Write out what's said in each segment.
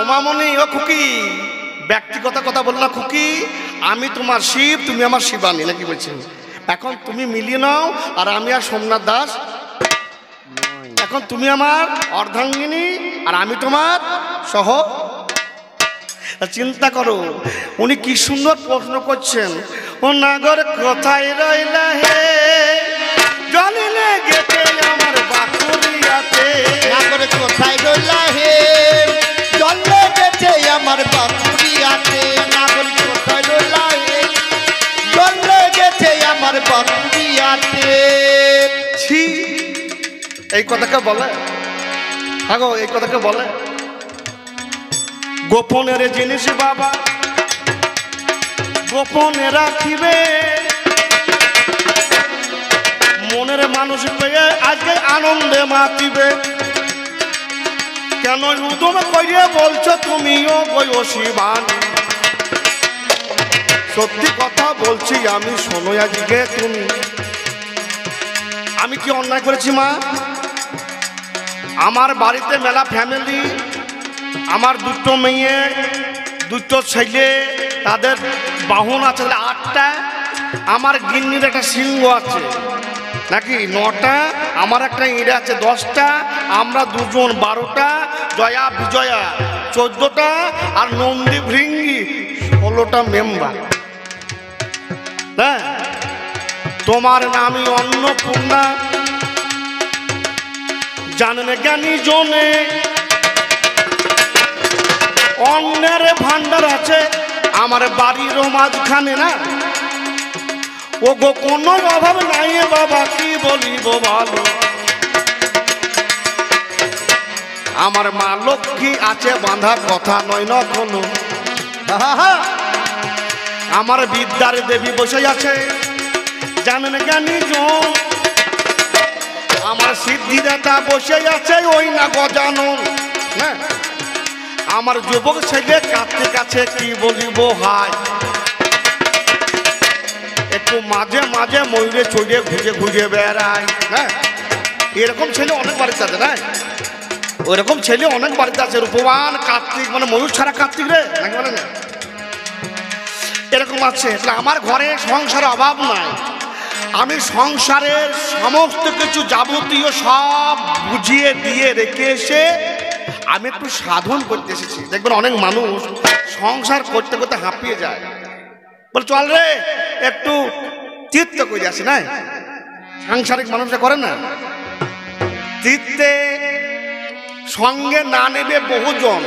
ওমামনি ও খুকি ব্যক্তিগত কথা বল না খুকি, আমি তোমার শিব, তুমি আমার শিবানী, নাকি বলছেন? এখন তুমি মিলিয়ে নাও, আর আমি আর সোমনাথ দাস। এখন তুমি আমার অর্ধাঙ্গিনী আর আমি তোমার সহ। চিন্তা করো উনি কি সুন্দর প্রশ্ন করছেন। ও নাগর কোথায় রইলা হে, জলে গেছে আমার বাকুরিয়াতে। নাগর কোথায় রইলা হে, জলে গেছে আমার বাকুরিয়াতে। নাগর কোথায় রইলা হে, জলে গেছে আমার বাকুরিয়াতে। ছি, এই কথাকে বলে? আগো এই কথাকে বলে? গোপনের জিনিস বাবা গোপনে রাখিবে, মনের মানুষ পেয়ে আজকে আনন্দে মাতিবে। কেন উদম করিয়ে বলছো তুমিও গো শিবানী? সত্যি কথা বলছি আমি, শোনো আজকে তুমি। আমি কি অন্যায় করেছি মা? আমার বাড়িতে মেলা ফ্যামিলি, আমার দুটো মেয়ে দুটো ছেলে, তাদের বাহন আছে 8টা, আমার গিন্নির একটা সিংহ আছে নাকি 9টা, আমার একটা ইঁড়ে আছে 10টা, আমরা দুজন 12টা, জয়া বিজয়া 14টা, আর নন্দী ভৃঙ্গি 16টা মেম্বার। হ্যাঁ, তোমার নামই অন্নপূর্ণা, জানেন জ্ঞানী জনে অন্যের ভান্ডার আছে আমার বাড়ির মাঝখানে না। ও গো কোনো অভাব নাই বাবা, কি বলিব ভালো। আমার মা লক্ষ্মী আছে বাঁধা, কথা নয় না কোনো। আমার বিদ্যার দেবী বসে আছে, জানেন জ্ঞানী জন। আমার সিদ্ধিদাতা বসে আছে, ওই না গজানন। হ্যাঁ, আমার যুবক ছেলে কার্তিক আছে, কি বলিব হাই। একটু মাঝে মাঝে ময়ূরে চড়ে ঘুরে ঘুরে বেড়ায়। হ্যাঁ, এরকম ছেলে অনেক বাড়িতে আছে না, ওইরকম ছেলে অনেক বাড়িতে আছে। রূপবান কার্তিক, মানে ময়ূর ছাড়া কার্তিক রে, নাকি বলে না? এরকম আছে। আমার ঘরে সংসারের অভাব নাই, আমি সংসারের সমস্ত কিছু যাবতীয় সব বুঝিয়ে দিয়ে রেখে এসে আমি একটু সাধন করতে এসেছি। দেখবেন অনেক মানুষ সংসার করতে করতে হাঁপিয়ে যায়, বলে চল রে একটু তীর্থ করে আসি। না, সাংসারিক মানুষরা করে না তীর্থে, সঙ্গে না নেবে বহুজন,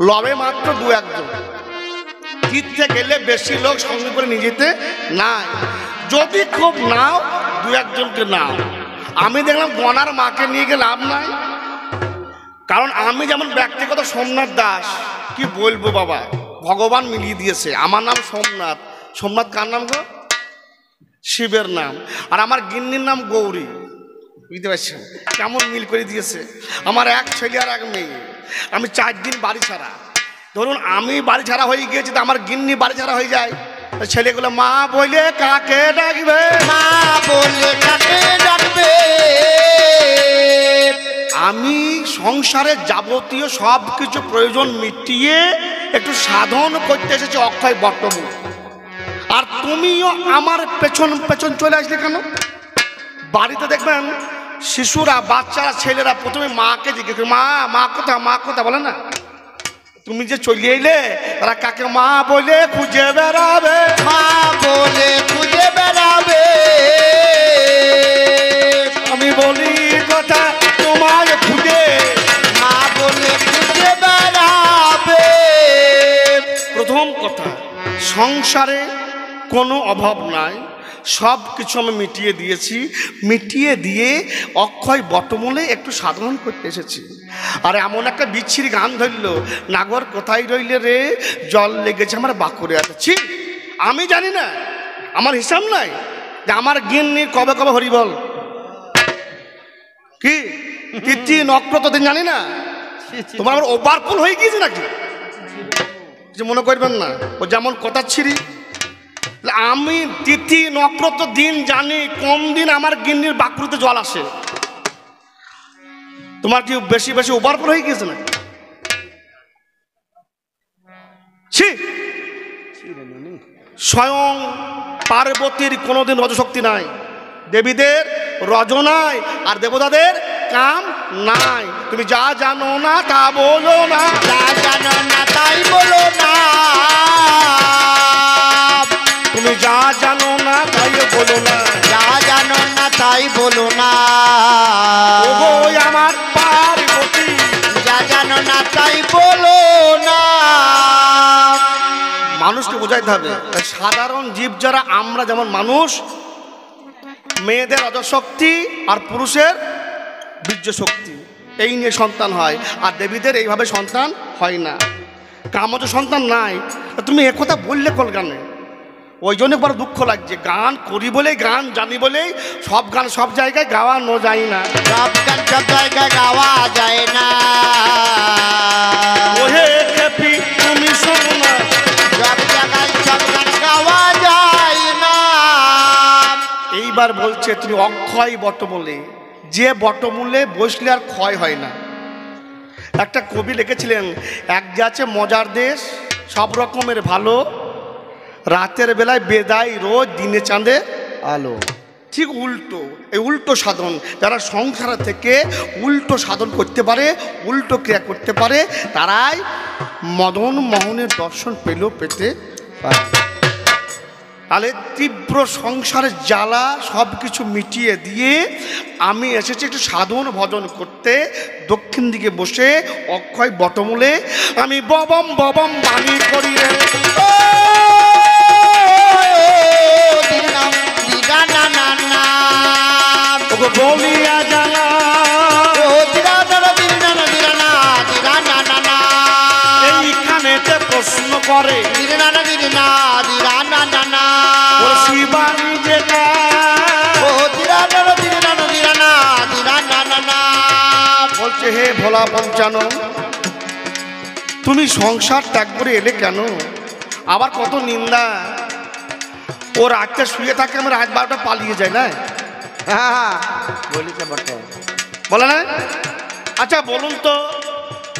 লবে মাত্র 2-1 জন। তীর্থে গেলে বেশি লোক সঙ্গে করে নিয়ে যেতে নাই, যদি খুব নাও 2-1 জনকে নাও। আমি দেখলাম গনার মাকে নিয়ে গেলে লাভ নাই, কারণ আমি যেমন ব্যক্তিগত সোমনাথ দাস, কি বলবো বাবা, ভগবান মিলিয়ে দিয়েছে। আমার নাম সোমনাথ। সোমনাথ কার নাম গো? শিবের নাম। আর আমার গিন্নির নাম গৌরী। বুঝতে পারছেন কেমন মিল করে দিয়েছে? আমার 1 ছেলে আর 1 মেয়ে। আমি 4 দিন বাড়ি ছাড়া। ধরুন আমি বাড়ি ছাড়া হয়ে গিয়েছি, তো আমার গিন্নি বাড়ি ছাড়া হয়ে যায়। ছেলেগুলো মা বলে কাকে ডাকবে, মা বলে কাকে ডাকবে। আমি সংসারের যাবতীয় সব কিছু প্রয়োজন মিটিয়ে একটু সাধন করতে এসেছি অক্ষয় বটমূল। আর তুমিও আমার পেছন পেছন চলে আসলে কেন? বাড়িতে দেখবেন শিশুরা, বাচ্চারা, ছেলেরা প্রথমে মাকে জিজ্ঞেস করে, মা মা কোথা, মা কোথা বলে না। তুমি যে চলে এলে তারা কাকে মা বলে খুঁজে বেড়াবে, মা বলে খুঁজে বেড়াবে। আমি বলি কথা তোমায় খুঁজে মা বলে খুঁজে বেড়াবে। প্রথম কথা, সংসারে কোনো অভাব নাই, সব কিছু আমি মিটিয়ে দিয়েছি। মিটিয়ে দিয়ে অক্ষয় বটমূলে একটু সাধন করতে এসেছি। আর এমন একটা বিচ্ছিরি গান ধরল, নাগর কোথায় রইলে রে, জল লেগেছে আমার বাকুরে আছে। আমি জানি না, আমার হিসাব নাই যে আমার গিন্নির কবে কবে হরি বল কি তিথি নক্ষত্র দিন জানি না। তোমার আবার ওভারফুল হয়ে গিয়েছে নাকি? যে মনে করবেন না, ও যেমন কথা ছিরি। আমি তিথি নক্ষত্র দিন জানি, কোন দিন আমার গিন্নির বাকুড়িতে জল আসে। তোমার কি বেশি বেশি ওভারফুল হয়ে গিয়েছে না? ছি, স্বয়ং পার্বতীর কোনোদিন রজশক্তি নাই, দেবীদের রজ নাই, আর দেবতাদের কাম নাই। তুমি যা জানো না তা বলো না, যা জানো না তাই বলো না, তুমি যা জানো না তাই বলো না, যা জানো না তাই বলো না, ওগো আমার পার্বতী, যা জানো না তাই বলো না। মানুষকে বোঝাইতে হবে সাধারণ জীব যারা আমরা, যেমন মানুষ, মেয়েদের রজশক্তি আর পুরুষের বীর্য শক্তি, এই নিয়ে সন্তান হয়, আর দেবীদের এইভাবে সন্তান হয় না, কামজ সন্তান নাই। তুমি একথা বললে কোন গানে? ওই জন্য বড় দুঃখ লাগছে, গান করি বলেই, গান জানি বলেই সব গান সব জায়গায় গাওয়ানো যায় না। সব গান সব জায়গায় গাওয়া যায় না, ওহে খেপি তুমি শোনো না, সব জায়গায় সব গান গাওয়া যায় না। এইবার বলছে তুমি অক্ষয় বটমূলে, যে বটমূলে বসলে আর ক্ষয় হয় না। একটা কবি লিখেছিলেন, এক যাচ্ছে মজার দেশ সব রকমের ভালো, রাতের বেলায় বেদায় রোজ, দিনে চাঁদে আলো। ঠিক উল্টো, এই উল্টো সাধন, যারা সংসার থেকে উল্টো সাধন করতে পারে, উল্টো ক্রিয়া করতে পারে, তারাই মদন মোহনের দর্শন পেতে পারে। তাহলে তীব্র সংসারের জ্বালা সব কিছু মিটিয়ে দিয়ে আমি এসেছি একটু সাধন ভজন করতে। দক্ষিণ দিকে বসে অক্ষয় বটমূলে আমি ববম ববম বাণী করি রে, বলিয়া জানা এইখানেতে প্রশ্ন করে শিবানী যেটা বলছে, হে ভোলা পঞ্চানন, তুমি সংসার ত্যাগ করে এলে কেন? আবার কত নিন্দা। ও রাতটা শুয়ে থাকে, আমি রাত 12টা পালিয়ে যাই না, বলিছে বটে, বলে না? আচ্ছা বলুন তো,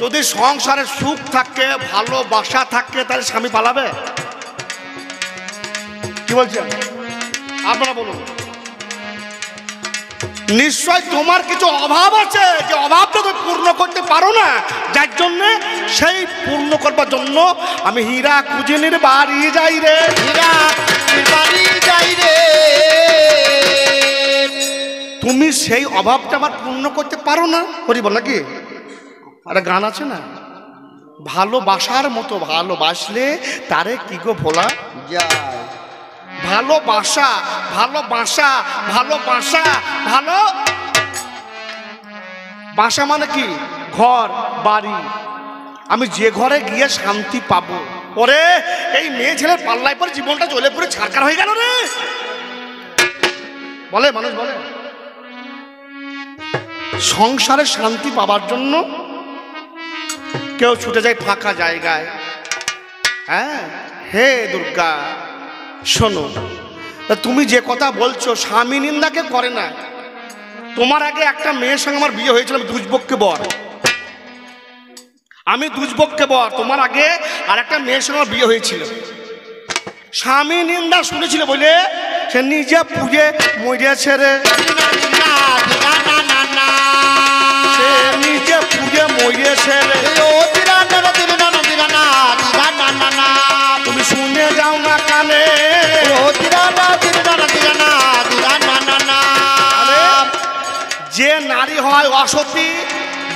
যদি সংসারে সুখ থাকে, ভালোবাসা থাকে, তাহলে স্বামী পালাবে? কি বলছেন আপনারা বলুন? নিশ্চয় তোমার কিছু অভাব আছে, যে অভাবটা তুমি পূর্ণ করতে পারো না, যার জন্য সেই পূর্ণ করবার জন্য আমি হীরা কুজিনের বাড়ি যাই রে, হীরা বাড়ি যাই রে। তুমি সেই অভাবটা আমার পূর্ণ করতে পারো না। করি বল নাকি? একটা গান আছে না, ভালোবাসার মতো ভালোবাসলে তারে কি গো ভোলা যায়। ভালোবাসা, ভালোবাসা, ভালোবাসা, ভালো বাসা মানে কি? ঘর বাড়ি। আমি যে ঘরে গিয়ে শান্তি পাবো, ওরে এই মেয়ে ছেলের পাল্লায় পরে জীবনটা জ্বলে পুরে ছারকার হয়ে গেল রে, বলে মানুষ বলে। সংসারে শান্তি পাবার জন্য কেউ ছুটে যায় ফাঁকা জায়গায়। হ্যাঁ, হে দুর্গা শোনো, তুমি যে কথা বলছো স্বামী নিন্দাকে করে না। তোমার আগে একটা মেয়ের সঙ্গে আমার বিয়ে হয়েছিল, আমি দুজবককে বর, আমি দুজবককে বর। তোমার আগে আর একটা মেয়ের সঙ্গে আমার বিয়ে হয়েছিল, স্বামী নিন্দা শুনেছিল বলে সে নিজে পুজে মরিয়াছে রে, সে নিজে পুজে মরিয়েছে রে। তুমি শুনে যাও না কানে, যে নারী হয় অসতী,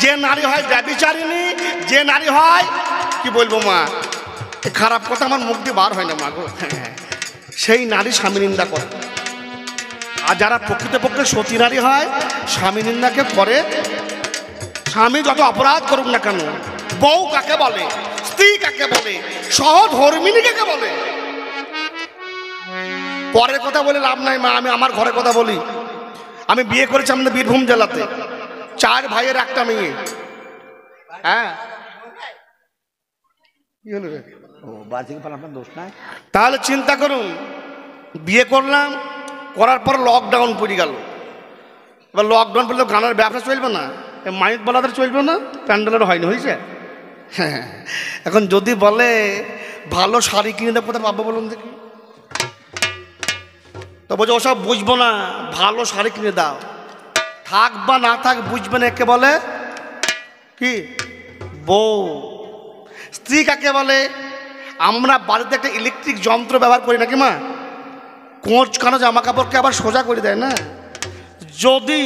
যে নারী হয় ব্যভিচারিণী, যে নারী হয় কি বলবো মা, খারাপ কথা আমার মুখ দিয়ে বার হয় না মা গো, সেই নারী স্বামী নিন্দা করে। আর যারা প্রকৃতপক্ষে সতী নারী হয়, স্বামী নিন্দাকে করে। স্বামী যত অপরাধ করুক না কেন, বউ কাকে বলে, স্ত্রী কাকে বলে, সহধর্মিনী কাকে বলে, পরের কথা বলে লাভ নাই মা। আমি আমার ঘরের কথা বলি। আমি বিয়ে করেছি আমাদের বীরভূম জেলাতে, 4 ভাইয়ের একটা মেয়ে। হ্যাঁ, কি হলো রে? আপনার দোষ নাই। তাহলে চিন্তা করুন, বিয়ে করলাম, করার পর লকডাউন পড়ে গেল। এবার লকডাউন পড়লে গানের ব্যবসা চলবে না, মাইক বলাদের চলবে না, প্যান্ডেলের হয়নি, হয়েছে হ্যাঁ, এখন যদি বলে ভালো শাড়ি কিনে দেবো কোথায় পাবো বলুন দেখি, তো বলছে ওসব বুঝবো না, ভালো শাড়ি কিনে দাও। থাক বা না থাক বুঝবে না, একে বলে কি বউ। স্ত্রী কাকে বলে? আমরা বাড়িতে একটা ইলেকট্রিক যন্ত্র ব্যবহার করি নাকি মা, কোঁচকানো জামা কাপড়কে আবার সোজা করে দেয় না। যদি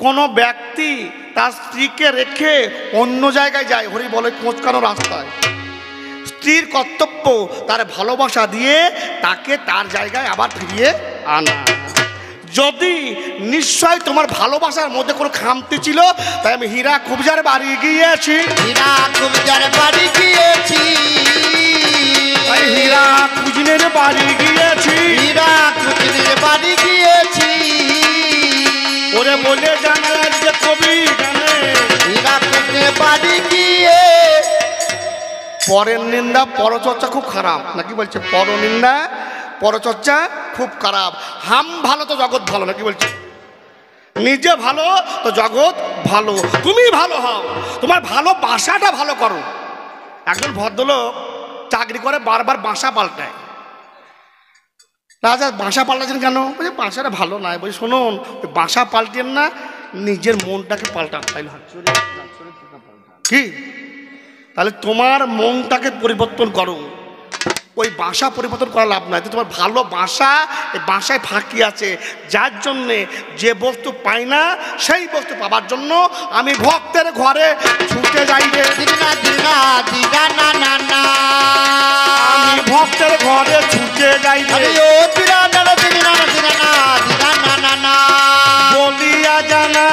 কোনো ব্যক্তি তার স্ত্রীকে রেখে অন্য জায়গায় যায়, হরি বলে কোঁচকানো রাস্তায়, স্ত্রীর কর্তব্য তার ভালোবাসা দিয়ে তাকে তার জায়গায় আবার ফিরিয়ে আনা। যদি নিশ্চয় তোমার ভালোবাসার মধ্যে কোনো খামতি ছিল, তাই আমি হীরা খুবজার বাড়ি গিয়েছি, হীরা কুবজার বাড়ি গিয়েছি, তাই হীরা কুজিনের বাড়ি গিয়েছি, হীরা কুজিনের বাড়ি গিয়েছি। ওরে বলে জানে যে কবি জানে, হীরা কুজিনের বাড়ি গিয়ে। পরের নিন্দা পরচর্চা খুব খারাপ নাকি বলছে, পরনিন্দা পরচর্চা খুব খারাপ। হাম ভালো তো জগৎ ভালো নাকি বলছে, নিজে ভালো তো জগৎ ভালো। তুমি ভালো হও, তোমার ভালোবাসাটা ভালো করো। একজন ভদ্রলোক চাকরি করে, বারবার বাসা পাল্টায়। রাজা বাসা পাল্টাচ্ছেন কেন? বলছে বাসাটা ভালো নয়। বলছি শুনুন, ওই বাসা পাল্টেন না, নিজের মনটাকে পাল্টান। তাইলে কি? তাহলে তোমার মনটাকে পরিবর্তন করো, ওই বাসা পরিবর্তন করা লাভ নাই। তো তোমার ভালোবাসা এই বাসায় ফাঁকি আছে, যার জন্যে যে বস্তু পাই না সেই বস্তু পাবার জন্য আমি ভক্তের ঘরে ছুটে যাই রে, দিনা দিনা দিনা না না না, আমি ভক্তের ঘরে ছুটে যাই রে, আরে ও দিনা না না দিনা না দিনা না দিনা না না না, বলিয়া জানা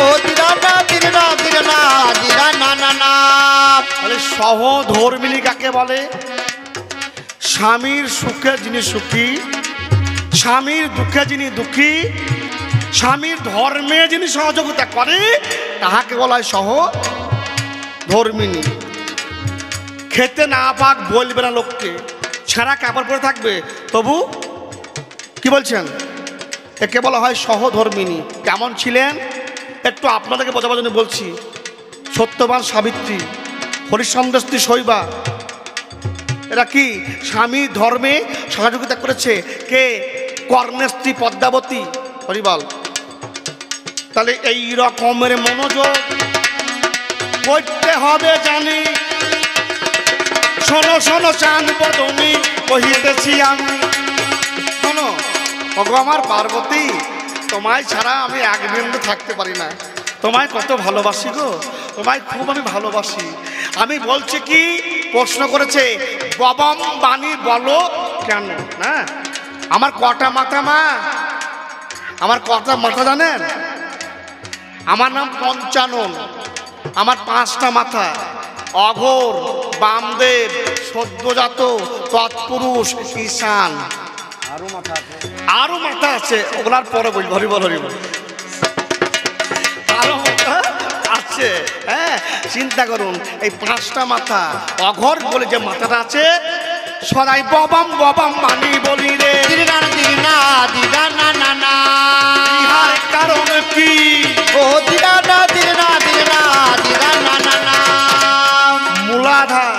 ও দিনা না দিনা দিনা না দিনা না না না। তাহলে সহধর্মিণী কাকে বলে? স্বামীর সুখে যিনি সুখী, স্বামীর দুঃখে যিনি দুঃখী, স্বামীর ধর্মে যিনি সহযোগিতা করে, তাহাকে বলা হয় সহধর্মিণী। খেতে না পাক বলবে না লোককে, ছেঁড়া কাপড় পরে থাকবে, তবু কি বলছেন, একে বলা হয় সহধর্মিণী। কেমন ছিলেন একটু আপনাদেরকে বোঝাবার জন্য বলছি। সত্যবান সাবিত্রী, হরিশ্চন্দ্র স্ত্রী শৈবা, এরা কি স্বামী ধর্মে সহযোগিতা করেছে। কে? কর্ণের স্ত্রী পদ্মাবতী, হরিবল। তাহলে এই রকমের মনোযোগ করতে হবে জানি। শোনো শোনো চাঁদ বদনী কহিতেছি আমি, শোনো ওগো আমার পার্বতী, তোমায় ছাড়া আমি এক বিন্দু থাকতে পারি না। তোমায় কত ভালোবাসি গো, তোমায় খুব আমি ভালোবাসি। আমি বলছি কি, প্রশ্ন করেছে ববম বাণী বলো কেন না। আমার কটা মাথা মা, আমার কটা মাথা জানেন? আমার নাম পঞ্চানন, আমার 5টা মাথা। অঘোর, বামদেব, সদ্যজাত, তৎপুরুষ, ঈশান। আরো মাথা আছে, ওগুলার পরে বলবো। হরিবল হরিবল। আরো মাথা আছে, হ্যাঁ চিন্তা করুন। এই 5টা মাথা, অঘর বলে যে মাথাটা আছে, সদাই ববাম ববাম মানি বলি রে, দিনা দিনা দিনা না না না, ইহার কারণ কি? ও দিনা না দিনা দিনা দিনা না না না। মূলাধার,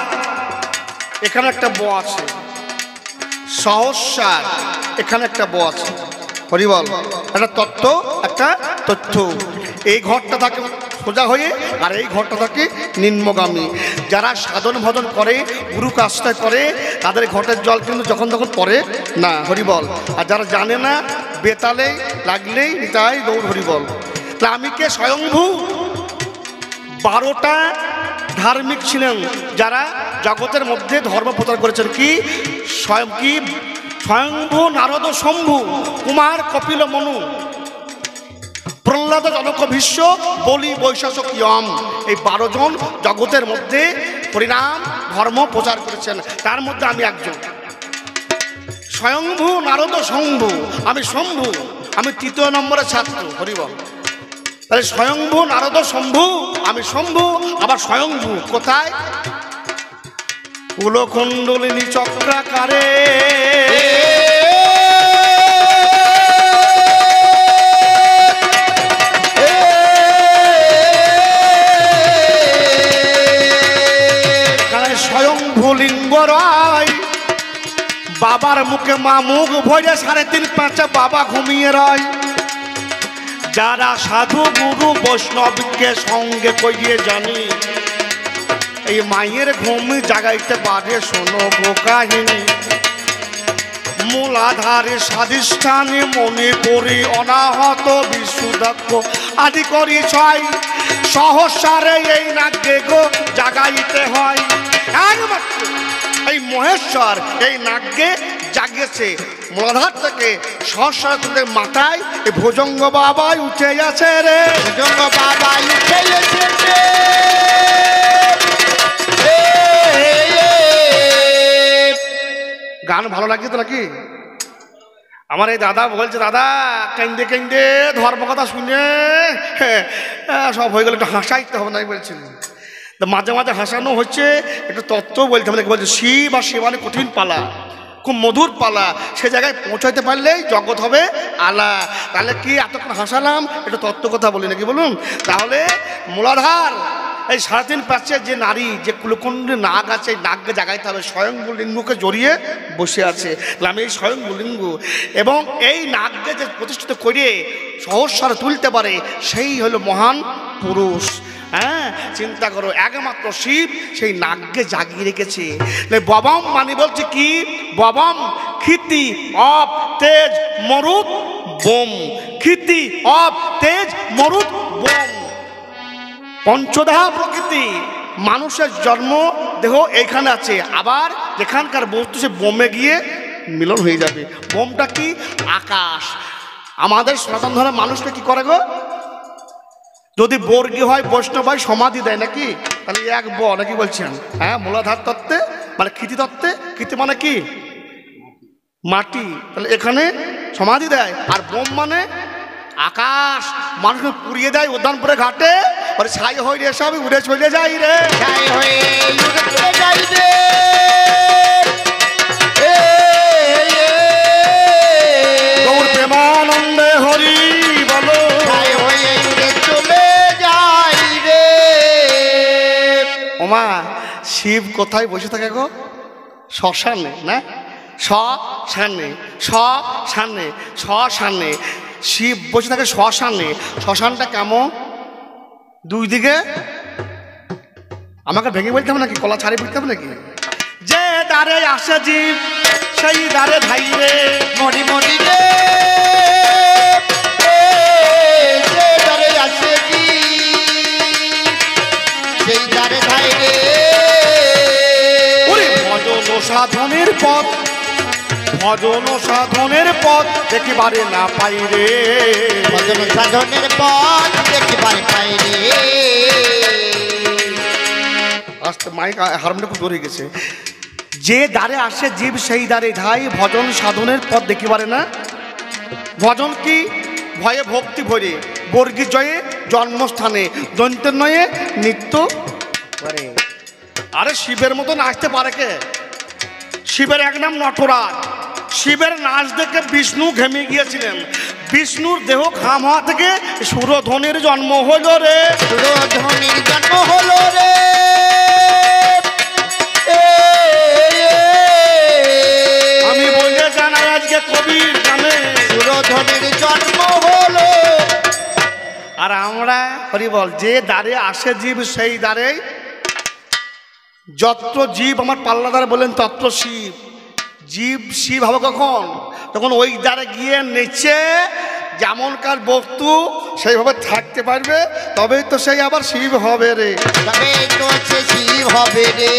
এখানে একটা ব আছে। সহস্যার, এখানে একটা ব আছে। হরিবল। একটা তত্ত্ব, একটা তথ্য। এই ঘরটা থাকে সোজা হয়ে, আর এই ঘরটা থাকে নিম্নগামী। যারা সাধন ভজন করে, গুরুকে আশ্রয় করে, তাদের ঘটের জল কিন্তু যখন তখন পড়ে না। হরিবল। আর যারা জানে না, বেতালে লাগলেই নিতাই দৌড়। হরিবল। তাহলে আমি কে? স্বয়ংভূ। 12টা ধার্মিক ছিলেন যারা জগতের মধ্যে ধর্ম প্রচার করেছেন। কি? স্বয়ংভূ, নারদ, শম্ভু, কুমার, কপিল, মনু, প্রহ্লাদ, জনক, ভীষ্ম, বলি, বৈশাখ, ইয়ম। এই 12 জন জগতের মধ্যে হরিনাম ধর্ম প্রচার করেছেন, তার মধ্যে আমি একজন। স্বয়ংভূ, নারদ, শম্ভু, আমি শম্ভু, আমি 3য় নম্বরের ছাত্র। হরিবল। তাহলে স্বয়ংভূ, নারদ, শম্ভু, আমি শম্ভু, আবার স্বয়ংভূ কোথায়? কুলকুণ্ডলিনী চক্রাকারে, লিঙ্গ রয়, বাবার মুখে মা মুখ ভরে 3.5 বাবা ঘুমিয়ে রয়। যারা সাধু গুরু বৈষ্ণবকে সঙ্গে করিয়ে জানি, এই মায়ের ঘুম জাগাইতে পারে শোনো গো কাহিনী। মূলাধারে স্বাধিষ্ঠানে মনে করি অনাহত বিশুদ্ধ আদি করি ছয়, সহস্রারে এই নাগ্যে গো জাগাইতে হয়। একমাত্র এই মহেশ্বর এই নাগ্যে জাগিয়েছে। মূলাধার থেকে সহস্রারে মাথায় এই ভুজঙ্গ বাবাই উঠে গেছে রে, ভুজঙ্গ বাবাই উঠে গেছে রে। গান ভালো লাগছে তো নাকি? আমার এই দাদা বলছে, দাদা কেন্দে কেন্দে ধর্মকথা শুনে সব হয়ে গেল, একটু হাসাইতে হবে না বলছিল। মাঝে মাঝে হাসানো হচ্ছে, একটু তত্ত্ব বলতে হবে। বলছে শিব আর শিবানী কঠিন পালা, খুব মধুর পালা, সে জায়গায় পৌঁছাইতে পারলেই জগৎ হবে আলা। তাহলে কি এতক্ষণ হাসালাম, একটু তত্ত্ব কথা বলি নাকি বলুন? তাহলে মূলাধার এই 3.5 প্রাচ্যের যে নারী, যে কুলকুণ্ডে নাগ আছে, এই নাগকে জাগাইতে হবে। স্বয়ংভূ লিঙ্গকে জড়িয়ে বসে আছে, আমি এই স্বয়ংভূ লিঙ্গ এবং এই নাগকে যে প্রতিষ্ঠিত করে সহস্রারে তুলতে পারে, সেই হলো মহান পুরুষ। হ্যাঁ, চিন্তা করো, একমাত্র শিব সেই নাগকে জাগিয়ে রেখেছে। ববম মানে বলছে কি? ববম ক্ষিতি অপ তেজ মরুত বোম, ক্ষিতি অপ তেজ মরুত বোম। পঞ্চদাহ প্রকৃতি, মানুষের জন্ম দেহ এইখানে আছে, আবার যেখানকার বস্তু সে বোমে গিয়ে মিলন হয়ে যাবে। বোমটা কি? আকাশ। আমাদের সনাতন ধর্মের মানুষকে কি করে গো? যদি বর্গী হয়, বৈষ্ণব হয়, সমাধি দেয় নাকি? তাহলে এক ব নাকি বলছেন? হ্যাঁ, মূলাধার তত্ত্বে মানে ক্ষিতি তত্ত্বে, ক্ষিতি মানে কি? মাটি। তাহলে এখানে সমাধি দেয়। আর বোম মানে আকাশ, মানুষকে পুড়িয়ে দেয় উদ্যানপুরে ঘাটে, ওরে ছাই হয়ে রে, সব উড়ে চলে যাই রে, ছাই হয়ে উড়ে চলে যাই রে। গৌর প্রেমানন্দে হরি বলো, ছাই হয়ে উড়ে চলে যাই রে। ওমা, শিব কোথায় বসে থাকে গো? শ্মশানে না? শ্মশানে, শ্মশানে, শ্মশানে শিব বসে থাকে শ্মশানে। শ্মশানটা কেমন? দুই দিকে আমাকে ভেঙে বলতে হবে নাকি? কলা ছাড়ি বলতে হবে নাকি? যে দ্বারে আসে জীব সেই দ্বারে ধাই রে, মরি মরি রে। যে দ্বারে আসে সেই দ্বারে ধাই রে। ওরে ভজন সাধনের পথ, ভজন সাধনের পথ দেখিবারে না পাই রে, ভজন সাধনের পথ দেখিবারে পাই রে। আস্তে মাইক হারমোনিয়াম খুব দূরে গেছে। যে দ্বারে আসে জীব সেই দ্বারে ধাই, ভজন সাধনের পথ দেখিবারে না। ভজন কি? ভয়ে ভক্তি ভরে, বর্গী জয়ে জন্মস্থানে, দন্তের নয়ে নিত্য করে। আরে শিবের মতো নাচতে পারে কে? শিবের এক নাম নটরাজ। শিবের নাচ দেখে বিষ্ণু ঘেমে গিয়েছিলেন। বিষ্ণুর দেহ ঘাম হওয়া থেকে সুরধ্বনির জন্ম হলো রে, সুরধ্বনির জন্ম হলো রে। আমি বলে জানাই আজকে কবির গানে সুরধ্বনির জন্ম হলো। আর আমরা হরি বল, যে দ্বারে আসে জীব সেই দ্বারে, যত্র জীব আমার পাল্লাদার বলেন তত্র শিব। জীব শিব হবে কখন? তখন ওই দ্বারে গিয়ে নেচে যেমনকার বস্তু সেইভাবে থাকতে পারবে, তবেই তো সেই আবার শিব হবে রে, তবেই তো সে শিব হবে রে।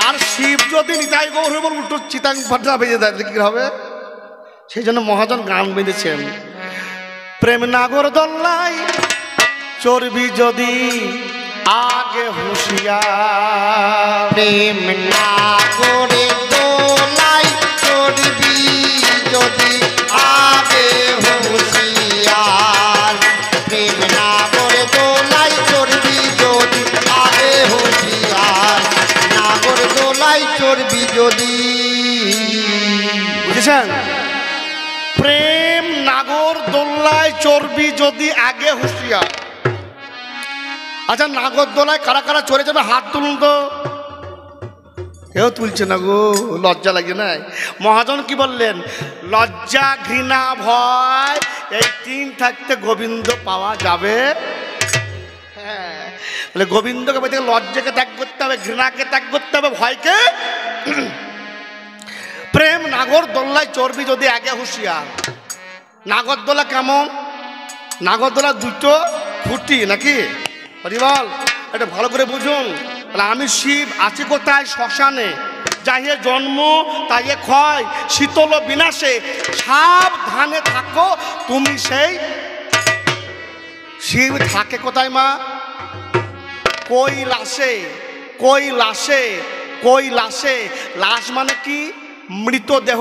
আর শিব যদি নিতাই গৌর হয়ে উল্টো চিতাং ফাটা বেজে দেয় কি হবে? সেই জন্য মহাজন গান বেঁধেছেন, প্রেম নাগর দল্লাই চর্বি যদি আগে হুঁশিয়ার, প্রেম না করে দোলাই চড়বি যদি আগে হুঁশিয়ার। প্রেম না করে দোলাই চড়বি যদি আগে হুঁশিয়ার। না করে দোলাই চড়বি যদি। বুঝেছেন? প্রেম নাগর দোল্লায় চর্বি যদি আগে হুঁশিয়ার। আচ্ছা, নাগর দোলায় কারা কারা চড়ে যাবে? হাত তুলুন তো। কেউ তুলছে না গো, লজ্জা লাগে না। মহাজন কি বললেন? লজ্জা, ঘৃণা, ভয় এই তিন থাকতে গোবিন্দ পাওয়া যাবে। হ্যাঁ, তাহলে গোবিন্দকে বলতে লজ্জাকে ত্যাগ করতে হবে, ঘৃণাকে ত্যাগ করতে হবে, ভয়কে। প্রেম নাগরদোল্লায় চর্বি যদি আগে হুঁশিয়ার। নাগরদোলা কেমন? নাগরদোলা দুটো খুঁটি নাকি? বল এটা ভালো করে বুঝুন। তাহলে আমি শিব আছি কোথায়? শ্মশানে। যাইয়ে জন্ম তাইয়ে ক্ষয়, শীতল বিনাশে সাবধানে থাকো তুমি সেই। শিব থাকে কোথায় মা? কৈলাসে। কৈলাসে, কৈলাসে। লাশ মানে কি? মৃতদেহ।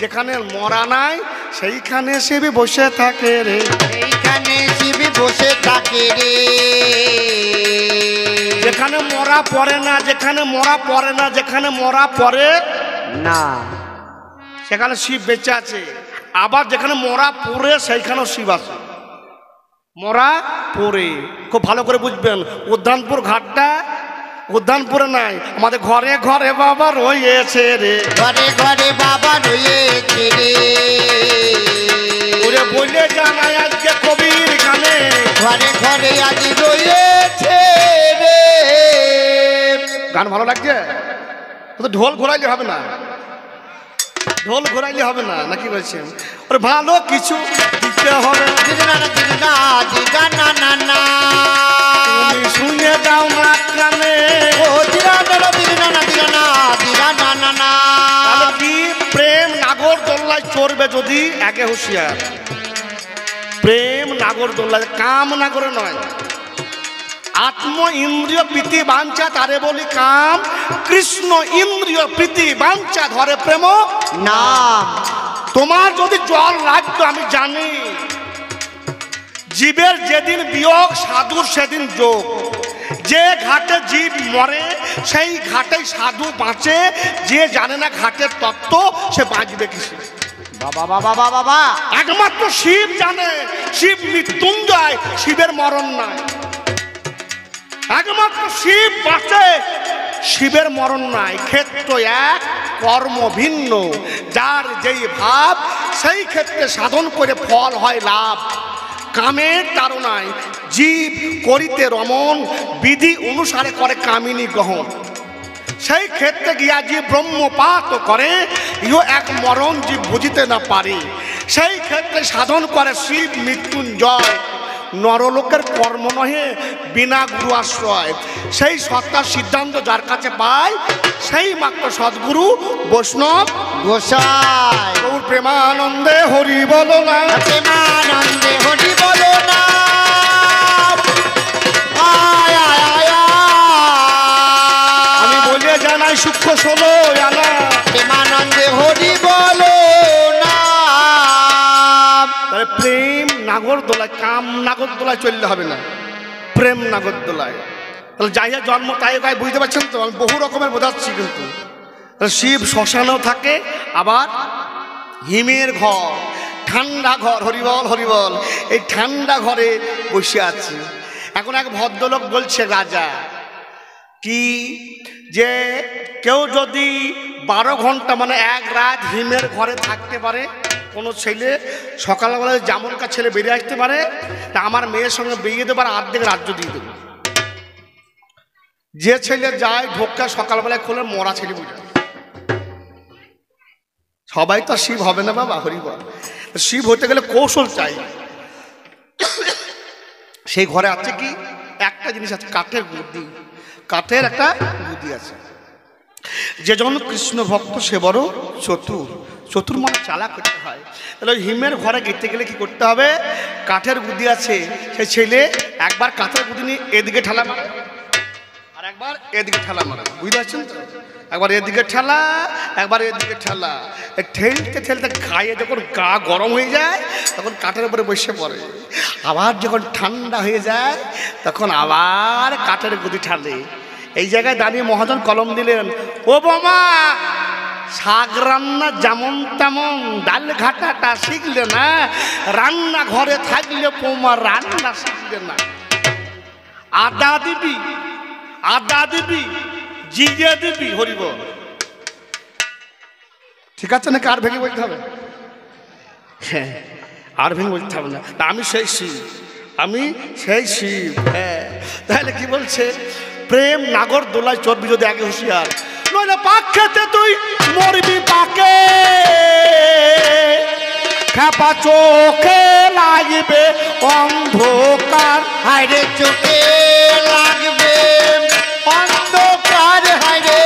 যেখানে মরা নাই সেইখানে শিব বসে থাকে রে। এইখানে শিব বসে থাকে রে। যেখানে মরা পড়ে না, যেখানে মরা পড়ে না, যেখানে মরা পড়ে না সেখানে শিব বেঁচে আছে। আবার যেখানে মরা পড়ে সেইখানেও শিব আছে। মরা পড়ে খুব ভালো করে বুঝবেন। উদ্যানপুর ঘাটটা উদ্যানপুরে নাই, আমাদের ঘরে ঘরে বাবা রয়েছে রে। ঘরে ঘরে বাবা রয়েছে রে। ওরে বলে জানাই আজকে কবির গানে, ঘরে ঘরে আজ রয়েছে রে। গান ভালো লাগছে তো ঢোল ঘোরাইলে হবে না, ঢোল ঘোরাইলে হবে না, নাকি বলছেন? ওরে ভালো কিছু দিতে হবে। তুমি শুনে দাও না কানে। কি প্রেম নাগরদোল্লায় চড়বে যদি একে হুঁশিয়ার। প্রেম নাগরদোল্লায়, কাম নাগরে নয়। আত্ম ইন্দ্রিয় প্রীতি বাঞ্ছা তারে বলি কাম। কৃষ্ণ ইন্দ্রিয় প্রীতি বাঞ্ছা ধরে প্রেম নাম। তোমার যদি জল লাগতো আমি জানি। জীবের যেদিন বিয়োগ সাধুর সেদিন যোগ। যে ঘাটে জীব মরে সেই ঘাটেই সাধু বাঁচে। যে জানে না ঘাটের তত্ত্ব সে বাঁচবে কিসে? বাবা বাবা বাবা বাবা, একমাত্র শিব জানে। শিব মৃত্যুঞ্জয়, শিবের মরণ নাই। একমাত্র শিব বাঁচে, শিবের মরণ নাই। ক্ষেত্র এক, কর্ম ভিন্ন। যার যেই ভাব সেই ক্ষেত্রে সাধন করে ফল হয় লাভ। কামের তাড়নায় জীব করিতে রমন, বিধি অনুসারে করে কামিনী গ্রহণ। সেই ক্ষেত্রে গিয়া জীব ব্রহ্মপাত করে, ইহ এক মরণ জীব বুঝিতে না পারে। সেই ক্ষেত্রে সাধন করে শিব মৃত্যুঞ্জয়। নরলোকের কর্ম নহে বিনা গুরু আশ্রয়। সেই সত্তার সিদ্ধান্ত যার কাছে পায় সেই মাত্র সদ্গুরু বৈষ্ণব গোসাই। গৌর প্রেমানন্দে হরি বলো না, প্রেমানন্দে হরি বলো না। আমি বলে জানাই সূক্ষ্ম ষোলো আনা। প্রেমানন্দে হরি বলো না। তাহলে প্রেম নাগরদোলায়, কাম নাগরদোলায় চললে হবে না, প্রেম নাগরদোলায়। তাহলে যাই জন্ম তাই গায়ে, বুঝতে পারছেন তো? আমি বহু রকমের বোঝাচ্ছি কিন্তু। শিব শ্মশানেও থাকে, আবার হিমের ঘর, ঠান্ডা ঘর। হরিবল হরিবল। এই ঠান্ডা ঘরে বসে আছে। এখন এক ভদ্রলোক বলছে রাজা কি, যে কেউ যদি 12 ঘন্টা মানে এক রাত হিমের ঘরে থাকতে পারে, কোনো ছেলে সকালবেলায় যেমনকার ছেলে বেরিয়ে আসতে পারে, তা আমার মেয়ের সঙ্গে বিয়ে দেবার অর্ধেক রাজ্য দিয়ে দেবে। যে ছেলে যায় ঢোকা সকালবেলায় খোলে মরা ছেলে বুঝে। সবাই তো শিব হবে না বাবা, হরিবল। শিব হতে গেলে কৌশল চাই। সেই ঘরে আছে কি একটা জিনিস আছে, কাঠের গুদি। কাঠের একটা গুদি আছে। যে জন কৃষ্ণ ভক্ত সে বড় চতুর। চতুর মানে চালাক করতে হয়। তাহলে ওই হিমের ঘরে গেতে গেলে কি করতে হবে? কাঠের গুদি আছে, সেই ছেলে একবার কাঠের গুদি নিয়ে এদিকে ঠেলা মারে, আর একবার এদিকে ঠেলা মারে। বুঝতে পারছেন তো? একবার এদিকে ঠেলা, একবার এদিকে ঠেলা। ঠেলতে ঠেলতে গায়ে যখন গা গরম হয়ে যায় তখন কাঠের উপরে বসে পড়ে। আবার যখন ঠান্ডা হয়ে যায় তখন আবার কাঠের গুদি ঠালে। এই জায়গায় দাঁড়িয়ে মহাজন কলম দিলেন, ও বোমা, শাক রান্না যেমন তেমন, ডাল ঘাটাটা শিখলে না, রান্না ঘরে থাকলে বোমা রান্না শিখলে না। আদা দিবি, আদা দিবি, জিরে দিবি, হরিবল। ঠিক আছে নাকি আর ভেঙে বলতে হবে? হ্যাঁ, আর ভেঙে বলতে হবে না। আমি সেই শিব, আমি সেই শিব। হ্যাঁ, তাহলে কি বলছে? প্রেম নাগর দোলায় চর্বি যদি আগে হুঁশিয়ার, নইলে পাক খেতে তুই মরবি পাকে। খেপা চোখে লাগবে অন্ধকার, হায়রে চোখে লাগবে অন্ধকার, হায়রে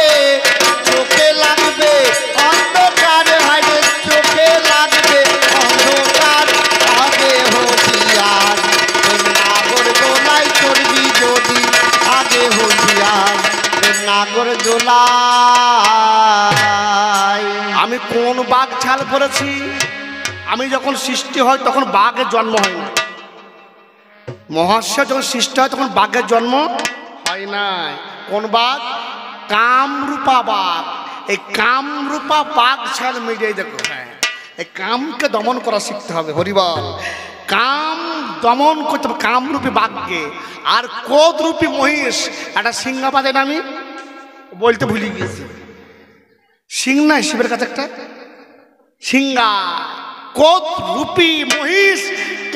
চোখে লাগবে অন্ধকার, হায়রে চোখে লাগবে অন্ধকার। আগে হুঁশিয়ার, নাগর দোলায় চড়বি যদি আগে হুঁশিয়ার, নাগর দোলায়। আমি কোন বাঘ ছাল পরেছি? আমি যখন সৃষ্টি হয় তখন বাঘের জন্ম হয় না। মহাশয় যখন সৃষ্টি হয় তখন বাঘের জন্ম হয় না। কোন বাঘ? কামরূপা বাঘ। এই কামরূপা বাঘ ছাল মিডিয়াই দেখো। হ্যাঁ, এই কামকে দমন করা শিখতে হবে। হরিবল। কাম দমন করতে হবে কামরূপী বাঘকে। আর ক্রোধরূপী মহিষ একটা সিংহা বাদে আমি বলতে ভুলে গিয়েছি। সিং নাই শিবের কাছে একটা সিংহা। ক্রোধরূপী মহিষ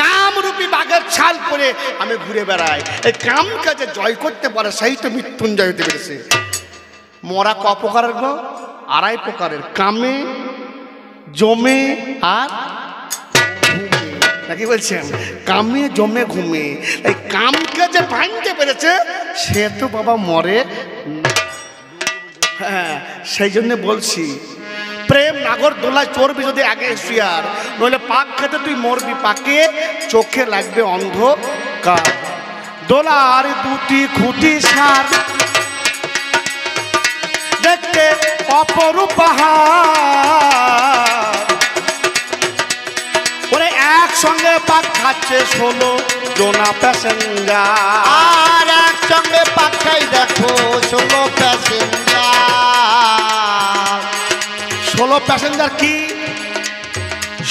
কামরূপী বাঘের ছাল পরে আমি ঘুরে বেড়াই। এই কামকে যে জয় করতে পারে সেই তো মৃত্যুঞ্জয় হতে পেরেছে। মরা ক প্রকারের গো? আড়াই প্রকারের, কামে, জমে আর ঘুমে। নাকি বলছেন? কামে, জমে, ঘুমে। এই কামকে যে ভাঙতে পেরেছে সে তো বাবা মরে। হ্যাঁ, সেই জন্য বলছি প্রেম নাগর দোলায় চড়বি যদি আগে হুঁশিয়ার, নইলে পাক খেতে তুই মরবি পাকে। চোখে লাগবে অন্ধকার। দোলার দুটি খুঁটি সার, দেখতে অপরূপ পাহাড়। ওরে একসঙ্গে পাক খাচ্ছে 16 জোনা প্যাসেঞ্জার। আর একসঙ্গে পাখাই দেখো 16 প্যাসেঞ্জার। 16 প্যাসেঞ্জার কি?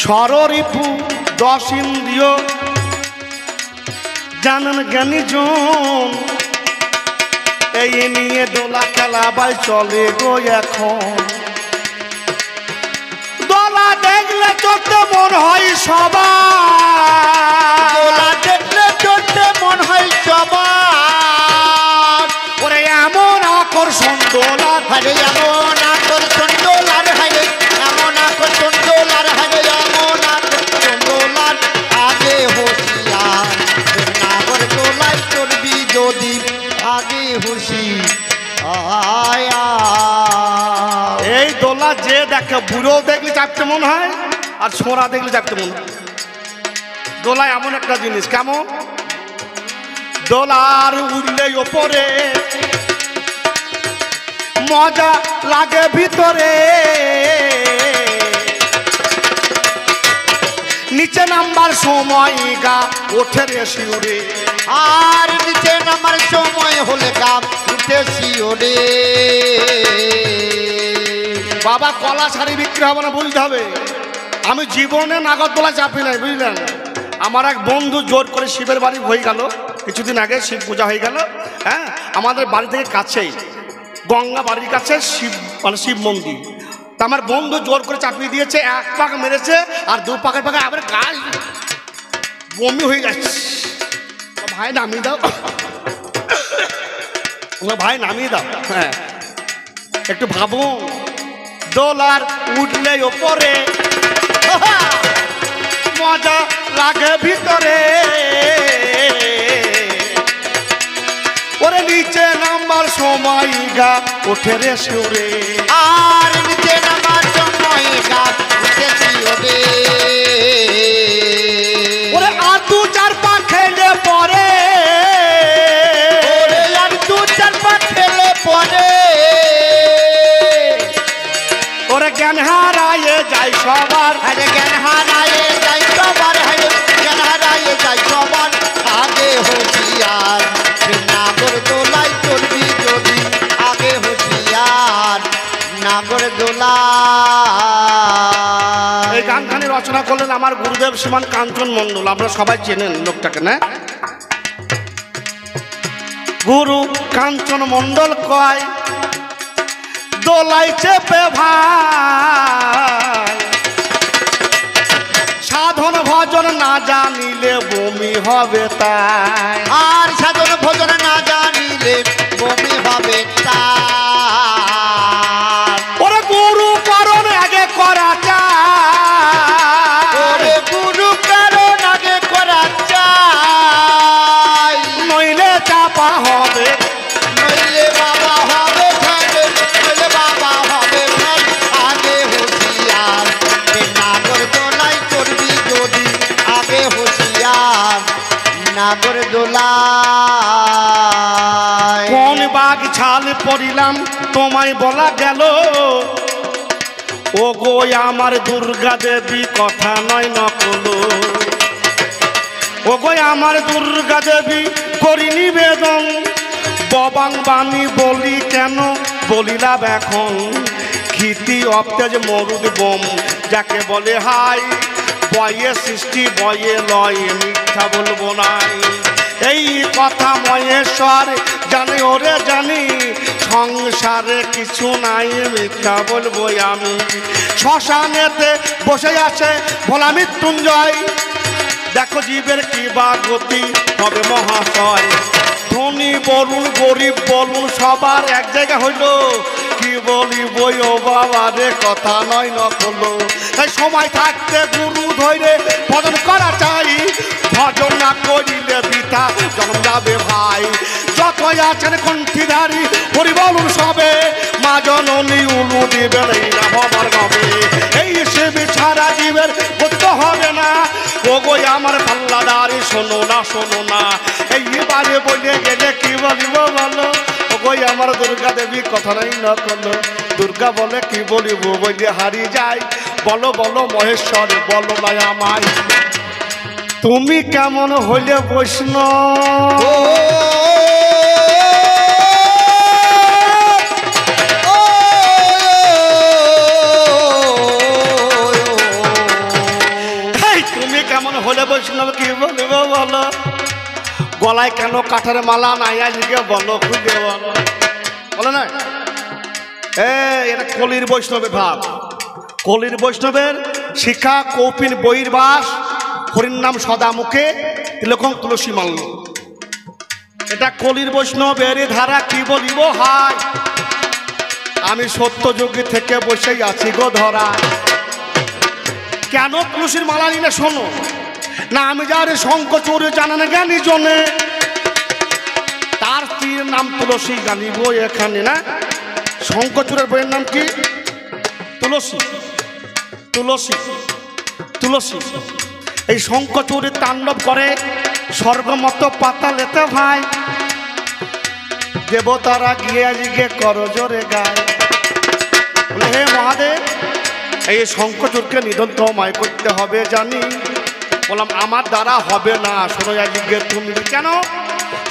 ষড়রিপু 10 ইন্দ্রিয় জানেন জ্ঞানী জন। এই নিয়ে দোলা খেলাবাই চলে গো এখন। দোলা দেখলে চড়তে মন হয় সবার, দোলা দেখলে চড়তে মন হয় সবার। ওরে এমন আকর্ষণ দোলার, হারে এমন আকর্ষণ দোলার, হারে এমন আকর্ষণ দোলার, হারে এমন আকর্ষণ দোলার। আগে হুঁশিয়ার, নাগর দোলায় চড়বি যদি আগে হুঁশিয়ার। এই দোলা যে দেখে বুড়ো দেখলে চাপতে মন হয় আর ছোঁড়া দেখলে চাপতে মন হয়। দোলা এমন একটা জিনিস, কেমন? দোলার উঠলে ওপরে মজা লাগে ভিতরে, নিচে নামবার সময় গা ওঠে রে শিউরে। আর নিচে নামার সময় হলে গাম উঠে শিওরে। বাবা কলা শাড়ি বিক্রি হবে না বুঝতে হবে। আমি জীবনে নাগরদোলা চাপি নাই, বুঝলেন? আমার এক বন্ধু জোর করে শিবের বাড়ি হয়ে গেল কিছুদিন আগে, শিব পূজা হয়ে গেল। হ্যাঁ, আমাদের বাড়ি থেকে কাছেই, গঙ্গা বাড়ির কাছে শিব মানে শিব মন্দির। তা আমার বন্ধু জোর করে চাপিয়ে দিয়েছে, 1 পাক মেরেছে আর 2 পাকের পাকে আবার গাছ বমি হয়ে যাচ্ছে। ভাই নামিয়ে দাও, ভাই নামিয়ে দাও। হ্যাঁ, একটু ভাবুন, দোলার উঠলে ওপরে মজা লাগে ভিতরে, ওরে নিচে নামবার সময় গা ওঠে রে শিউরে। আর নিচে নামার সময় গাম উঠে শিওরে। ওরে আর 2-4 পা খেলে পরে, ওরে আর 2-4 পা খেলে পরে, ওরে জ্ঞান হারায়ে যায় সবার। হারে জ্ঞান হারায়ে যায় সবার, হারে জ্ঞান হারায়ে যায় সবার। আগে হুঁশিয়ার, নাগর দোলায় চড়বি যদি আগে হুঁশিয়ার, নাগর দোলা। এই গানখানি রচনা করলেন আমার গুরুদেব শ্রীমান কাঞ্চন মণ্ডল। আপনারা সবাই চেনেন লোকটাকে না? গুরু কাঞ্চন মণ্ডল কয় দোলাই চেপে ভাই সাধন ভজন না জানিলে বমি হবে তাই আর সাধন ভজন না জানিলে বমি হবে তার ওরে গুরু করণ আগে করা চাই ওরে গুরু কারণ আগে করা চাই নইলে চাপা হবে নইলে বাবা হবে ফেলে নইলে বাবা হবে ফেল আগে হুঁশিয়ার নাগর দোলাই চড়বি যদি আগে হুঁশিয়ার নাগর দোলাই কোন বাঘ ছাল পড়িলাম তোমায় বলা গেল ও গো আমার দুর্গা দেবী কথা নয় নকল ও গো আমার দুর্গা দেবী করি নিবেদন ববাং বাণী বলি কেন বলিলাম এখন ক্ষিতি অপ্তেজ মরুদ বোম যাকে বলে হাই বয়ে সৃষ্টি বয়ে লয় মিথ্যা বলবো নাই এই কথা মহেশ্বর জানে ওরে জানি সংসারে কিছু নাই মিথ্যা বলবো আমি শ্মশানেতে বসে আছে ভোলা মৃত্যুঞ্জয় দেখো জীবের কি বা গতি হবে মহাশয় ধনী বলুন গরিব বলুন সবার এক জায়গা হইল কি বলিব ও বাবা রে কথা নয় নকল তাই সময় থাকতে গুরু ধরে ভজন করা চাই ভজন না করিলে বৃথা জন্ম যাবে ভাই যতই আছেন কণ্ঠীধারী হরি বলুন সবে মা জননী উলু দিবেন এই না বাবার গবে এই শিবি ছাড়া জীবের করতে হবে না ও গো আমার পাল্লাদারি শোনো না এইবারে বলে গেলে কি বলিব বলো ও গো আমার দুর্গা দেবী কথা নাই না করলো দুর্গা বলে কি বলিব বলে হারিয়ে যায় বলো বলো মহেশ্বর বলো না আমায় তুমি কেমন হইলে বৈষ্ণব তুমি কেমন হলে বৈষ্ণব কি বলিব বলো গলায় কেন কাঠের মালা নাই আজকে বলো খুঁজে বলো বলো না এটা কলির বৈষ্ণবের ভাব কলির বৈষ্ণবের শিখা কৌপিন বইর বাস হরির নাম সদা মুখে তিলকং তুলসী মাল্য এটা কলির বৈষ্ণবের ধারা কি বলিব হাই আমি সত্যযুগী থেকে বসেই আছি গো ধরা কেন তুলসীর মালা নিলে শোনো না আমি যার শঙ্কচুর জানেন জ্ঞানী জনে তার স্ত্রীর নাম তুলসী জানিব এখানে না শঙ্কচুরের বইয়ের নাম কি তুলসী তুলসী তুলসী এই শঙ্কচুরি তাণ্ডব করে স্বর্গমত পাতালেতে ভাই দেবতারা গিয়ে আজকে করজোরে গায় বলে হে মহাদেব এই শঙ্কচুরকে নিধন তোমায় করতে হবে জানি বললাম আমার দ্বারা হবে না শোনো আজকে তুমি কেন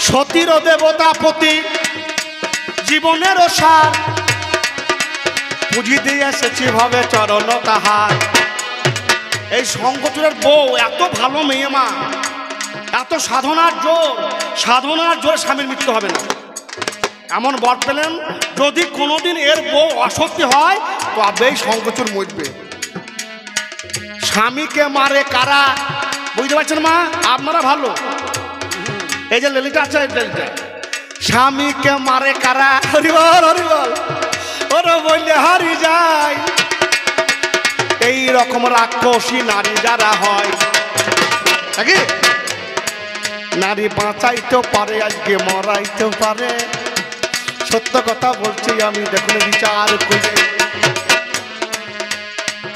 সতীর দেবতা পতি জীবনেরও সার পুঁজি দিয়ে এসেছি ভাবে চরণ তাহার এই শঙ্কচুরের বউ এত ভালো মেয়ে মা এত সাধনার জোর স্বামীর মৃত্যু হবে না এমন বর পেলেন যদি কোনোদিন এর বউ অসত্যি হয় তবে এই শঙ্কচুর মরবে স্বামীকে মারে কারা বুঝতে পারছেন মা আপনারা ভালো এই যে লেলিটা আছে লেলিটা স্বামীকে মারে কারা হরিবল হরিবল ওরা বললে হারি যায় এই রকম রাক্ষসী নারী যারা হয় নাকি নারী বাঁচাইতেও পারে আজকে মরাইতেও পারে সত্য কথা বলছি আমি দেখুন বিচার করে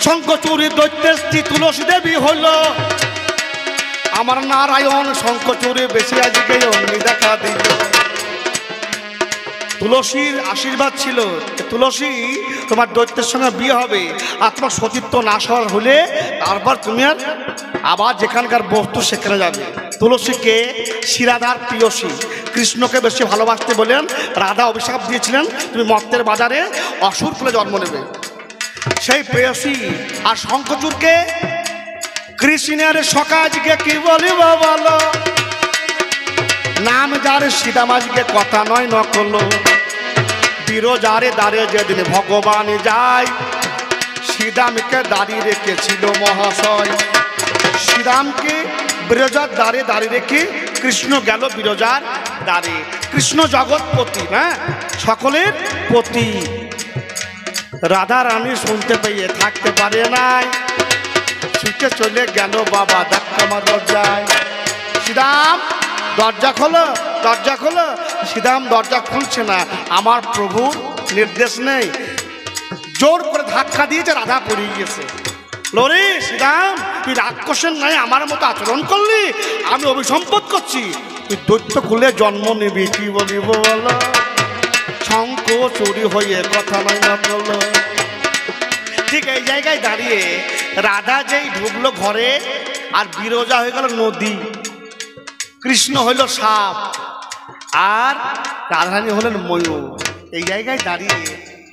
শঙ্কচুরি দৈত্যের স্ত্রী তুলসী দেবী হইল আমার নারায়ণ শঙ্কচুরি বেশি আজকে অগ্নি দেখা দিল তুলসীর আশীর্বাদ ছিল তুলসী তোমার দৈত্যের সঙ্গে বিয়ে হবে আর তোমার সতীত্ব নাশ হওয়ার হলে তারপর তুমি আর আবার যেখানকার বস্তু সেখানে যাবে তুলসীকে শিরাধার প্রিয়সী কৃষ্ণকে বেশি ভালোবাসতে বলেন রাধা অভিশাপ দিয়েছিলেন তুমি মর্তের বাজারে অসুর কুলে জন্ম নেবে সেই প্রেয়সী আর শঙ্কচুরকে কৃষ্ণের সকাজকে কি বলিব বলো নাম যার সীতামাজকে কথা নয় নকল বিরজারে দ্বারে যেদিন ভগবান যায়, শ্রীরামকে দাঁড়িয়ে রেখেছিল মহাশয়। শ্রীরামকে বিরজার দ্বারে দাঁড়িয়ে রেখে কৃষ্ণ গেল বিরজার দ্বারে। কৃষ্ণ জগৎপতি, হ্যাঁ, সকলের পতি। রাধা রানী শুনতে পেয়ে থাকতে পারে নাই, ছুটে চলে গেল বাবা ধাক্কা আমার দরজায়। শ্রীরাম দরজা খোলো, দরজা খোলো। শ্রীরাম দরজা খুলছে না, আমার প্রভুর নির্দেশ নেই। জোর করে ধাক্কা দিয়েছে, রাধা পড়িয়ে গেছে। লোরে শ্রীরাম, তুই রাক্ষসের নাই আমার মতো আচরণ করলি, আমি অভিসম্পদ করছি, তুই দৈত্য কুলে জন্ম নিবি, কি বলিব বলো? শঙ্খ চুরি হয়ে কথা নয় না বলো। ঠিক এই জায়গায় দাঁড়িয়ে রাধা যেই ঢুকলো ঘরে, আর বিরজা হয়ে গেল নদী, কৃষ্ণ হইল সাপ, আর রাধারানী হলেন ময়ূর। এই জায়গায় দাঁড়িয়ে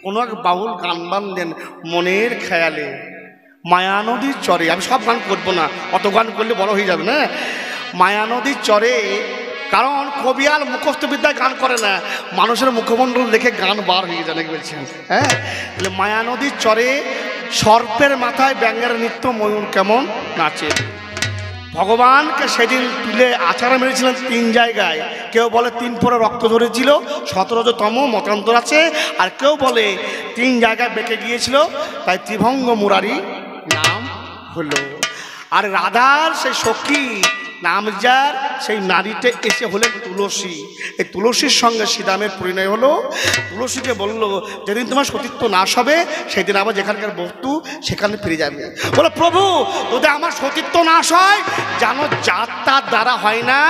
কোনো এক বাউল গান বানলেন মনের খেয়ালে, মায়া নদীর চরে। আমি সব গান করবো না, অত গান করলে বড় হয়ে যাবে না। মায়া নদীর চরে, কারণ কবি আর মুখস্থ বিদ্যায় গান করে না, মানুষের মুখমণ্ডল দেখে গান বার হয়ে যায় নাকি বলছেন। হ্যাঁ, মায়া নদীর চরে সর্পের মাথায় ব্যাঙের নৃত্য, ময়ূর কেমন নাচে। ভগবানকে সেদিন তুলে আচারা মেরেছিলেন 3 জায়গায়। কেউ বলে 3 ফোঁটা রক্ত ঝরেছিল, 17তম মতান্তর আছে, আর কেউ বলে 3 জায়গায় বেঁকে গিয়েছিল, তাই ত্রিভঙ্গ মুরারি নাম হলো। আর রাধার সেই সখী নামজার সেই নারীতে এসে হলেন তুলসী। এই তুলসীর সঙ্গে শ্রীরামের পরিণয় হলো। তুলসীকে বলল, যেদিন তোমার সতীত্ব নাশ হবে সেদিন আবার যেখানকার বস্তু সেখানে ফিরে যাবে। বলো প্রভু, যদি আমার সতীত্ব নাশ হয়, জানো জাত তার দ্বারা হয় না।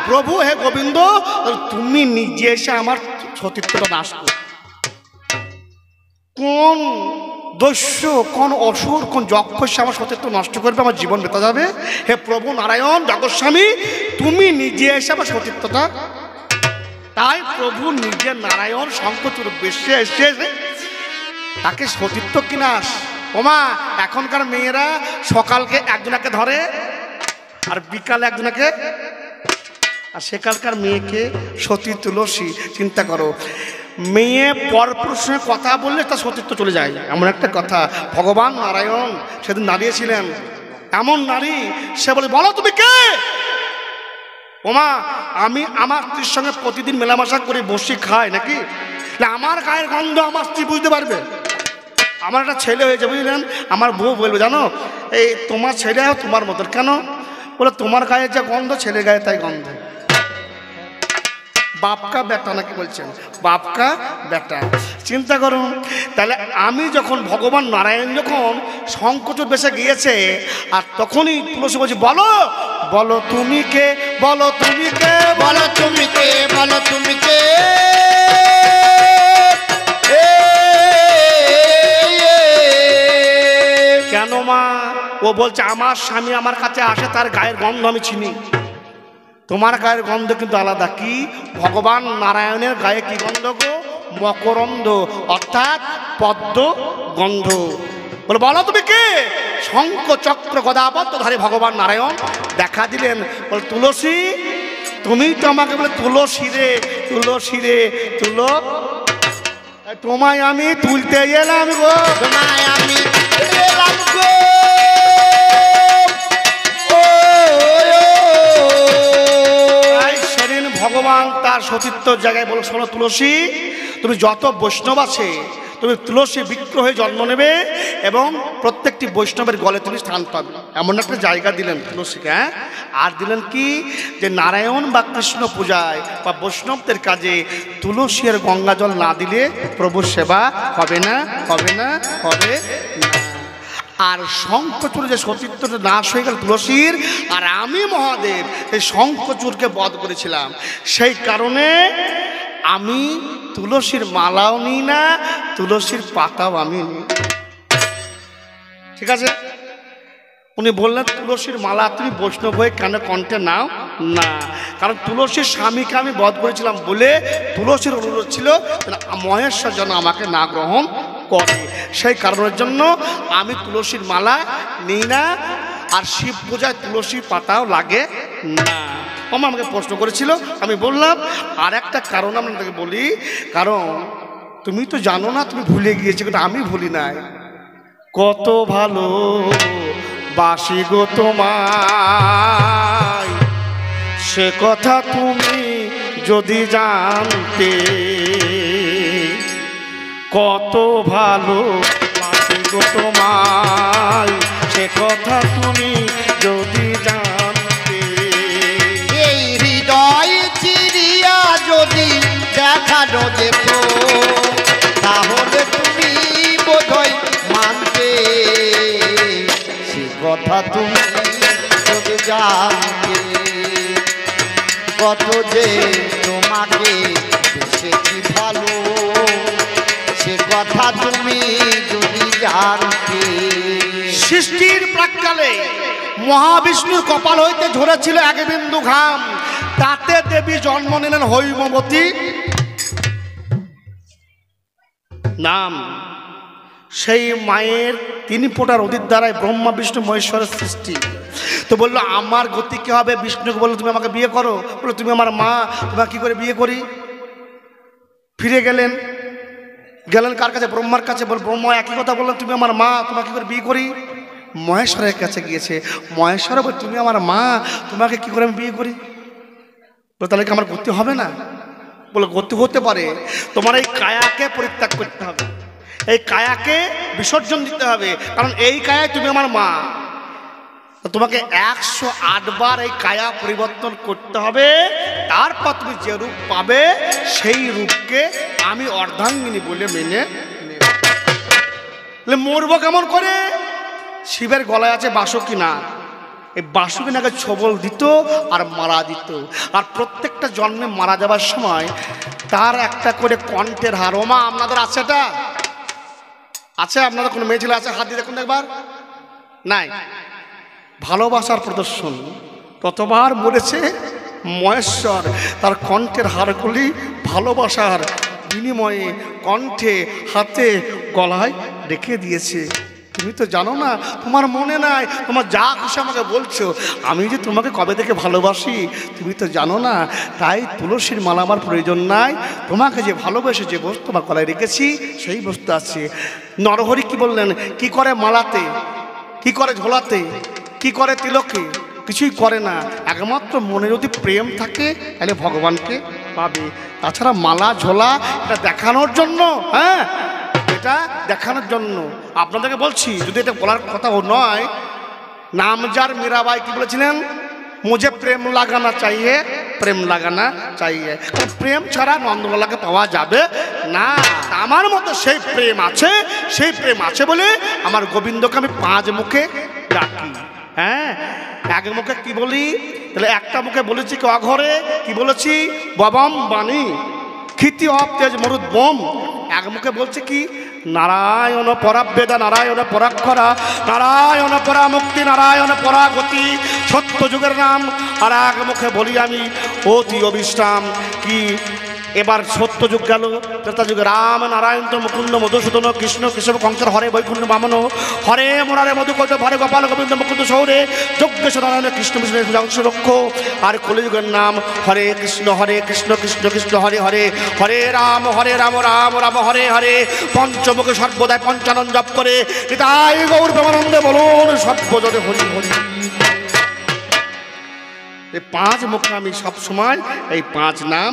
প্রভু হে গোবিন্দ, তুমি নিজে এসে আমার সতীত্বটা নাশ করো। কোন দস্যু, কোন অসুর, কোন যক্ষস্য আমার সতীত্ব নষ্ট করবে, আমার জীবন বেঁচে যাবে? হে প্রভু নারায়ণ জগৎস্বামী, তুমি নিজে এসে আমার সতীত্বটা। তাই প্রভু নিজে নারায়ণ শঙ্খচূড় বেশে এসে তাকে সতীত্ব কিনাস। ওমা, এখনকার মেয়েরা সকালকে একজনাকে ধরে আর বিকালে একজনাকে, আর সেকালকার মেয়েকে সতী তুলসী। চিন্তা করো, মেয়ে পরপুরুষের সঙ্গে কথা বললে তার সতীত্ব চলে যায়, এমন একটা কথা। ভগবান নারায়ণ সেদিন দাঁড়িয়েছিলেন, এমন নারী, সে বলে, বলো তুমি কে? ওমা, আমি আমার স্ত্রীর সঙ্গে প্রতিদিন মেলামেশা করে বসি খাই নাকি? আমার গায়ের গন্ধ আমার স্ত্রী বুঝতে পারবে? আমার একটা ছেলে হয়েছে বুঝলেন, আমার বউ বলবে, জানো এই তোমার ছেলে তোমার মতন। কেন? বলে তোমার গায়ে যে গন্ধ, ছেলে গায়ে তাই গন্ধ। বাপকা বেটা নাকি বলছেন, বাপকা বেটা। চিন্তা করুন, তাহলে আমি যখন ভগবান নারায়ণ যখন শঙ্খচূড় বেশে গিয়েছে, আর তখনই তুলসী বলছি, বলো বলো তুমি কে, বলো তুমি কে, বলো তুমি কে, বলো তুমি কে। কেন মা? ও বলছে আমার স্বামী আমার কাছে আসে, তার গায়ের গন্ধ আমি চিনি। তোমার গায়ের গন্ধ কিন্তু আলাদা। কি? ভগবান নারায়ণের গায়ে কি গন্ধ গো? মকরন্দ, অর্থাৎ পদ্ম গন্ধ। বলে বলো তুমি কে? শঙ্খ চক্র গদাপদ্মধারী ভগবান নারায়ণ দেখা দিলেন। বলে তুলসী, তুমি তো আমাকে বলে তুলসী রে, তুলসী রে, তুলো, তোমায় আমি তুলতে এলাম গো, তোমায় আমি এলাম গো। সেদিন ভগবান তার সতীত্ব জায়গায় বলে, শোনো তুলসী, তুমি যত বৈষ্ণব আছে তুমি তুলসী বিগ্রহে জন্ম নেবে এবং প্রত্যেকটি বৈষ্ণবের গলে তুমি স্থান পাবে, এমন একটা জায়গা দিলেন তুলসীকে। হ্যাঁ, আর দিলেন কি, যে নারায়ণ বা কৃষ্ণ পূজায় বা বৈষ্ণবদের কাজে তুলসী আর গঙ্গা জল না দিলে প্রভুর সেবা হবে না, হবে না, হবে না। আর শঙ্খচূড় যে সতীত্বটা নাশ হয়ে গেল তুলসীর, আর আমি মহাদেব এই শঙ্খচূড়কে বধ করেছিলাম, সেই কারণে আমি তুলসীর মালাও নিই না, তুলসীর পাতাও আমি নিই। ঠিক আছে? উনি বললেন তুলসীর মালা তুমি বৈষ্ণব হয়ে কেন কণ্ঠে নাও না, কারণ তুলসীর স্বামীকে আমি বধ করেছিলাম বলে তুলসীর অনুরোধ ছিল মহেশ্বর যেন আমাকে না গ্রহণ করে, সেই কারণের জন্য আমি তুলসীর মালা নিই না। আর শিব পূজায় তুলসী পাতাও লাগে না। আমাকে প্রশ্ন করেছিল, আমি বললাম আর একটা কারণ আপনাদেরকে বলি, কারণ তুমি তো জানো না, তুমি ভুলে গিয়েছো, কিন্তু আমি ভুলি নাই। কত ভালো বাসি গো তোমায়, সে কথা তুমি যদি জানতে। কত ভালো বাসি গো তোমায়, সে কথা তুমি যদি জানতে। এই হৃদয় চিরিয়া যদি দেখানো যেত, তাহলে তুমি বোধহয় মানতে। সে কথা তুমি যদি জানতে, কত যে তোমাকে বেশি ভালো, সে কথা তুমি যদি জানতে। সৃষ্টির প্রাক্কালে মহাবিষ্ণুর কপাল হইতে ঝরেছিল এক বিন্দু ঘাম, তাতে দেবী জন্ম নিলেন হৈমবতী নাম। সেই মায়ের 3 ফোঁটার অধিক দ্বারাই ব্রহ্মা বিষ্ণু মহেশ্বরের সৃষ্টি। তো বললো আমার গতি কি হবে? বিষ্ণুকে বললো তুমি আমাকে বিয়ে করো। বললো তুমি আমার মা, তোমাকে কি করে বিয়ে করি? ফিরে গেলেন কার কাছে? ব্রহ্মার কাছে। বল ব্রহ্মা একই কথা বললেন, তুমি আমার মা, তোমাকে কি করে বিয়ে করি? মহেশ্বরের কাছে গিয়েছে। মহেশ্বর বল তুমি আমার মা, তোমাকে কি করে আমি বিয়ে করি? বলো তাহলে কি আমার গতি হবে না? বলে গতি হতে পারে, তোমার এই কায়াকে পরিত্যাগ করতে হবে, এই কায়াকে বিসর্জন দিতে হবে, কারণ এই কায়ায় তুমি আমার মা। তোমাকে 108 বার এই কায়া পরিবর্তন করতে হবে, তারপর তুমি যে রূপ পাবে সেই রূপকে আমি অর্ধাঙ্গিনী বলে মেনে নেব। মরব কেমন করে? শিবের গলায় আছে বাসুকি না, এই বাসুকি নাকে ছবল দিত আর মারা দিত। আর প্রত্যেকটা জন্মে মারা যাবার সময় তার একটা করে কণ্ঠের হার। ওমা আপনাদের আছে? এটা আছে? আপনাদের কোনো মেয়ে ছেলে আছে? হাত দিয়ে দেখুন একবার। নাই? ভালোবাসার প্রদর্শন। ততবার মরেছে মহেশ্বর, তার কণ্ঠের হারগুলি ভালোবাসার বিনিময়ে কণ্ঠে, হাতে, গলায় রেখে দিয়েছে। তুমি তো জানো না, তোমার মনে নাই, তোমার যা খুশি আমাকে বলছো, আমি যে তোমাকে কবে থেকে ভালোবাসি তুমি তো জানো না। তাই তুলসীর মালা আমার প্রয়োজন নাই, তোমাকে যে ভালোবেসে যে বস্তু আমার গলায় রেখেছি সেই বস্তু আছে। নরহরি কি বললেন? কি করে মালাতে, কি করে ঝোলাতে, কি করে তিলকে? কিছুই করে না। একমাত্র মনে যদি প্রেম থাকে তাহলে ভগবানকে পাবে। তাছাড়া মালা ঝোলা এটা দেখানোর জন্য, হ্যাঁ এটা দেখানোর জন্য। আপনাদেরকে বলছি, যদি এটা বলার কথা নয়, নামজার মীরাবাই কি বলেছিলেন? মুঝে প্রেম লাগানা চাইয়ে, প্রেম লাগানা চাইয়ে। প্রেম ছাড়া নন্দলালাকে পাওয়া যাবে না। আমার মতো সেই প্রেম আছে, সেই প্রেম আছে বলে আমার গোবিন্দকে আমি 5 মুখে ডাকি। হ্যাঁ, এক মুখে কি বলি? তাহলে একটা মুখে বলেছি কি অঘরে, কি বলেছি? ববম বাণী ক্ষিতি অপ তেজ মরুদ বোম। এক মুখে বলছে কি? নারায়ণ পরাবেদা, নারায়ণ পরাক্ষরা, নারায়ণ পরা মুক্তি, নারায়ণ পরাগতি, সত্য যুগের নাম। আর এক মুখে বলি আমি অতি অবিশ্রাম। কি এবার সত্য যুগ গেল, ত্রেতা যুগে রাম নারায়ণ তো মুকুন্দ মধুসূদন কৃষ্ণ কেশব কংসর হরে বৈকুণ্ঠ বামন হরে মুরারে মধুকৈত হরে গোপাল গোবিন্দ মুকুন্দ সৌরে যজ্ঞেশ নারায়ণ কৃষ্ণ বিষ্ণু রক্ষ। আর কলিযুগের নাম হরে কৃষ্ণ কৃষ্ণ কৃষ্ণ হরে হরে, হরে রাম রাম রাম হরে হরে। পঞ্চমুখে সর্বদাই পঞ্চানন জপ করে তাই গৌর প্রেমানন্দে বলুন সর্বজনে হরি হরি। এই 5 মুখে আমি সবসময় এই 5 নাম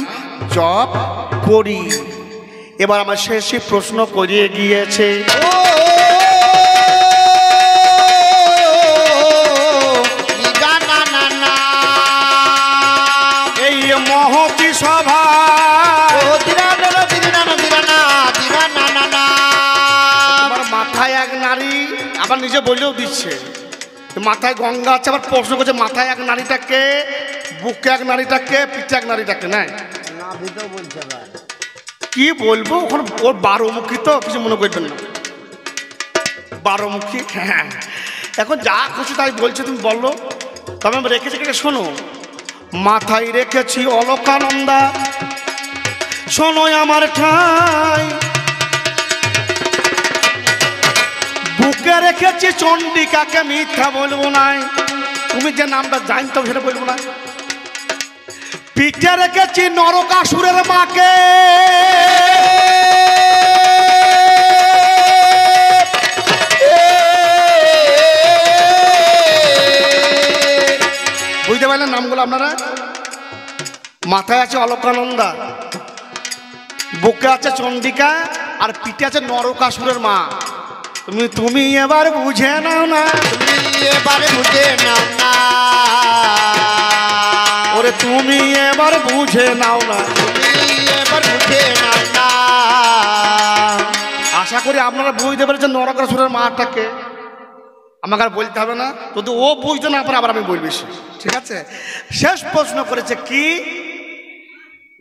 জপ করি। এবার আমার শেষে প্রশ্ন করিয়ে গিয়েছে, এই মহতি সভা আমার মাথায় এক নারী, আবার নিজে বলেও দিচ্ছে মাথায় গঙ্গা আছে, আবার প্রশ্ন করছে মাথায় এক নারীটাকে, বুকে এক নারীটাকে, পিঠে এক নারীটাকে। নাই কি বলবো, ওখানে ওর 12 মুখী, তো কিছু মনে করবেন না, 12 মুখী। হ্যাঁ, এখন যা খুশি তাই বলছে, তুমি বললো। তবে আমি রেখেছি কে শোনো, মাথায় রেখেছি অলকানন্দা, শোনো আমার ঠাই, বুকে রেখেছি চণ্ডিকাকে, মিথ্যা বলবো নাই, তুমি যে নামটা জানতো সেটা বলবো না। পিঠে রেখেছি নরকাসুরের মাকে, আপনারা? মাথায় আছে অলকানন্দা, বুকে আছে চণ্ডিকা, আর পিঠে আছে নরকাসুরের মা। তুমি এবার বুঝে নাও না, তুমি এবার বুঝে নাও না, ওরে তুমি এবার বুঝে নাও না, তুমি এবার বুঝে নাও না। আশা করি আপনারা বুঝতে পেরেছেন নরকাসুরের মাটাকে। আমাকে আর বলতে হবে না, যদি ও বুঝতে না পারে আবার আমি বলবি। ঠিক আছে, শেষ প্রশ্ন করেছে কি,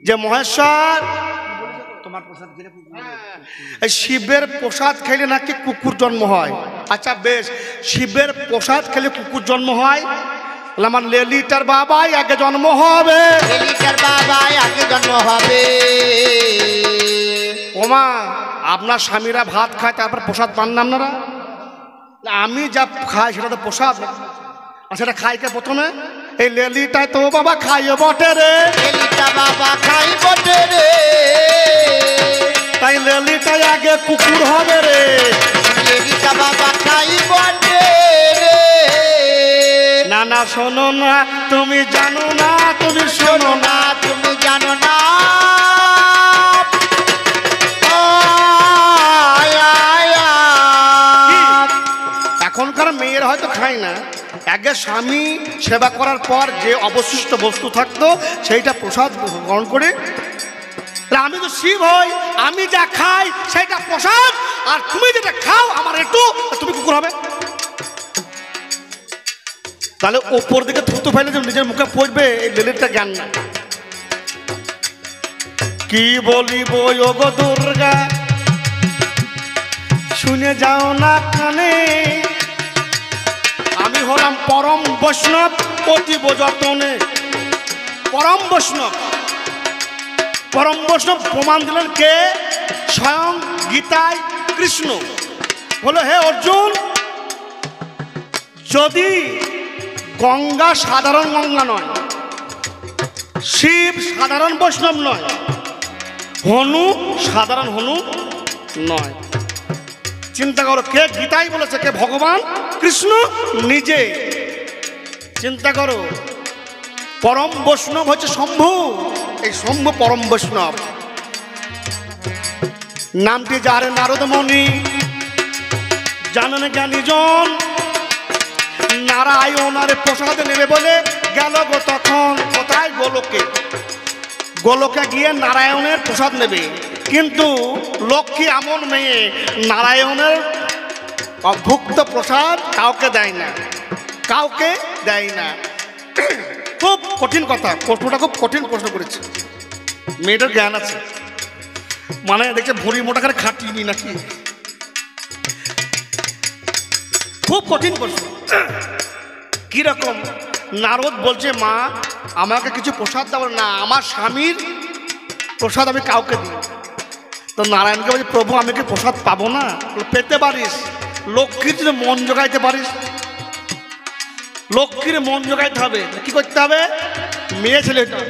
যে মহেশ্বর তোমার প্রসাদ খেলে এই শিবের প্রসাদ খেলে নাকি কুকুর জন্ম হয়। আচ্ছা বেশ, শিবের প্রসাদ খেলে কুকুর জন্ম হয়, আমার লেলিটার বাবাই আগে জন্ম হবে। লেলিটার বাবাই আগে জন্ম হবে। ওমা, আপনার স্বামীরা ভাত খায় তারপর প্রসাদ পান না আপনারা? আমি যা খাই সেটা তো প্রসাদ, আর সেটা খাই কে প্রথমে? এই লেলিটাই তো বাবা খাইয়ে বটে রে, লেলিটা বাবা খাই বটে রে, তাই লেলিটাই আগে কুকুর হবে রে। লেলিটা বাবা খাই বটে রে। না না শোনো না, তুমি জানো না, তুমি শোনো না, তুমি জানো না। এখনকার মেয়েরা হয়তো খায় না, আগে স্বামী সেবা করার পর যে অবশিষ্ট বস্তু থাকতো সেইটা প্রসাদ গ্রহণ করে। আমি তো শিব হই, আমি যা খাই সেটা প্রসাদ, আর তুমি যেটা খাও আমার একটু, তুমি কুকুর হবে। তাহলে ওপর দিকে থুতু ফেলে যে নিজের মুখে পড়বে, এই লেলিটা জ্ঞান না। কি বলিব ওগো দুর্গা, শুনে যাও না কানে, আমি হলাম পরম বৈষ্ণব অতীব যতনে। পরম বৈষ্ণব, পরম বৈষ্ণব প্রমাণ দিলেন কে? স্বয়ং গীতায় কৃষ্ণ বলে, হে অর্জুন, যদি গঙ্গা সাধারণ গঙ্গা নয়, শিব সাধারণ বৈষ্ণব নয়, হনু সাধারণ হনু নয়, চিন্তা করো কে গীতাই বলেছে, কে? ভগবান কৃষ্ণ নিজে। চিন্তা করো, পরম বৈষ্ণব হচ্ছে শম্ভু, এই শম্ভু পরম বৈষ্ণব। নামটি যারে নারদ মুনি জানেন জ্ঞানীজন, নারায়ণ আর প্রসাদ নেবে বলে গেল গো তখন কোথায়? গোলকে। গোলকে গিয়ে নারায়ণের প্রসাদ নেবে, কিন্তু লক্ষ্মী এমন মেয়ে, নারায়ণের অভুক্ত প্রসাদ কাউকে দেয় না, কাউকে দেয় না। খুব কঠিন কথা, প্রশ্নটা খুব কঠিন প্রশ্ন করেছে। মেয়েটার জ্ঞান আছে, মানে দেখছে ভুঁড়ি মোটা করে খাটিনি নাকি। খুব কঠিন প্রশ্ন। কিরকম? নারদ বলছে, মা আমাকে কিছু প্রসাদ দাও না, আমার স্বামীর প্রসাদ আমি কাউকে দিই। তো নারায়ণকে বলছে, প্রভু আমি কি প্রসাদ পাবো না? পেতে পারিস, লক্ষ্মীর যদি মন জোগাইতে পারিস। লক্ষ্মীর মন জোগাইতে হবে, কি করতে হবে? মেয়ে ছেলেটা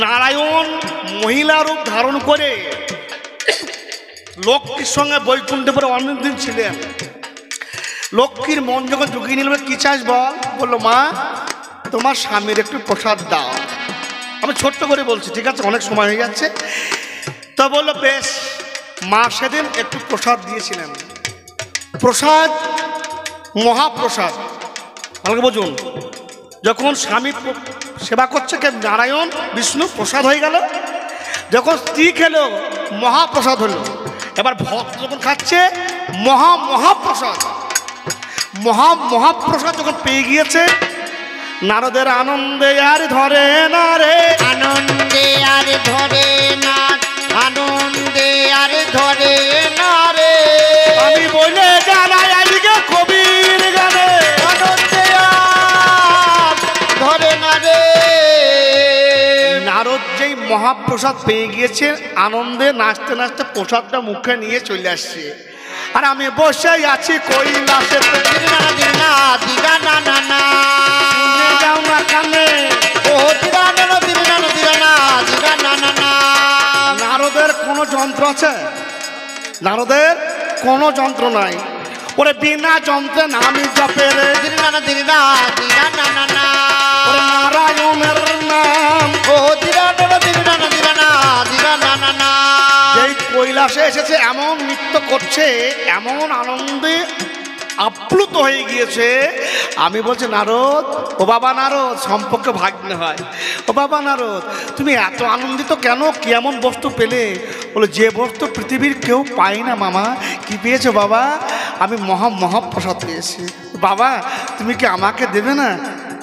নারায়ণ মহিলা রূপ ধারণ করে লক্ষ্মীর সঙ্গে বৈকুণ্ঠপুরে অনেকদিন ছিলেন। লক্ষ্মীর মন যখন জুগিয়ে নিল, কি চাস বল? বললো, মা তোমার স্বামীর একটু প্রসাদ দাও। আমি ছোট্ট করে বলছি, ঠিক আছে, অনেক সময় হয়ে যাচ্ছে। তো বললো বেশ। মা সেদিন একটু প্রসাদ দিয়েছিলেন। প্রসাদ মহাপ্রসাদ, আমাকে বুঝুন। যখন স্বামী সেবা করছে কে? নারায়ণ বিষ্ণু, প্রসাদ হয়ে গেল। যখন স্ত্রী খেলো, মহাপ্রসাদ হলো। এবার ভক্ত যখন খাচ্ছে, মহাপ্রসাদ। মহাপ্রসাদ যখন পেয়ে গিয়েছে, নারদের আনন্দে আর ধরে না রে, আনন্দে আর ধরে না, আনন্দে আর ধরে না রে। আমি বলে জানাই আজকে কবির গানে, আনন্দে আর ধরে না রে। নারদ যেই মহাপ্রসাদ পেয়ে গিয়েছেন, আনন্দে নাচতে নাচতে প্রসাদটা মুখে নিয়ে চলে আসছে। আর আমি বসে আছি কৈলাসে, দিনা দিগা না না না, শুনে যাও না কানে। ও দিগা না না দিগা না দিগা না দিগা না না না। নারদের কোনো যন্ত্র আছে? নারদের কোনো যন্ত্র নাই। ওরে বিনা যন্ত্রে নামি জপে রে দিনা না দিনা দিনা না না না ওরে নারায়ণের নাম ও দিনা না দিনা না দিনা না দিনা না না না যেই কৈলাসে এসেছে এমন নৃত্য করছে, এমন আনন্দে আপ্লুত হয়ে গিয়েছে। আমি বলছি নারদ, ও বাবা নারদ, সম্পর্কে ভাগ্নে হয়, ও বাবা নারদ তুমি এত আনন্দিত কেন, কি এমন বস্তু পেলে? বলে যে বস্তু পৃথিবীর কেউ পায় না মামা। কি পেয়েছো বাবা? আমি মহাপ্রসাদ পেয়েছি। বাবা তুমি কি আমাকে দেবে না?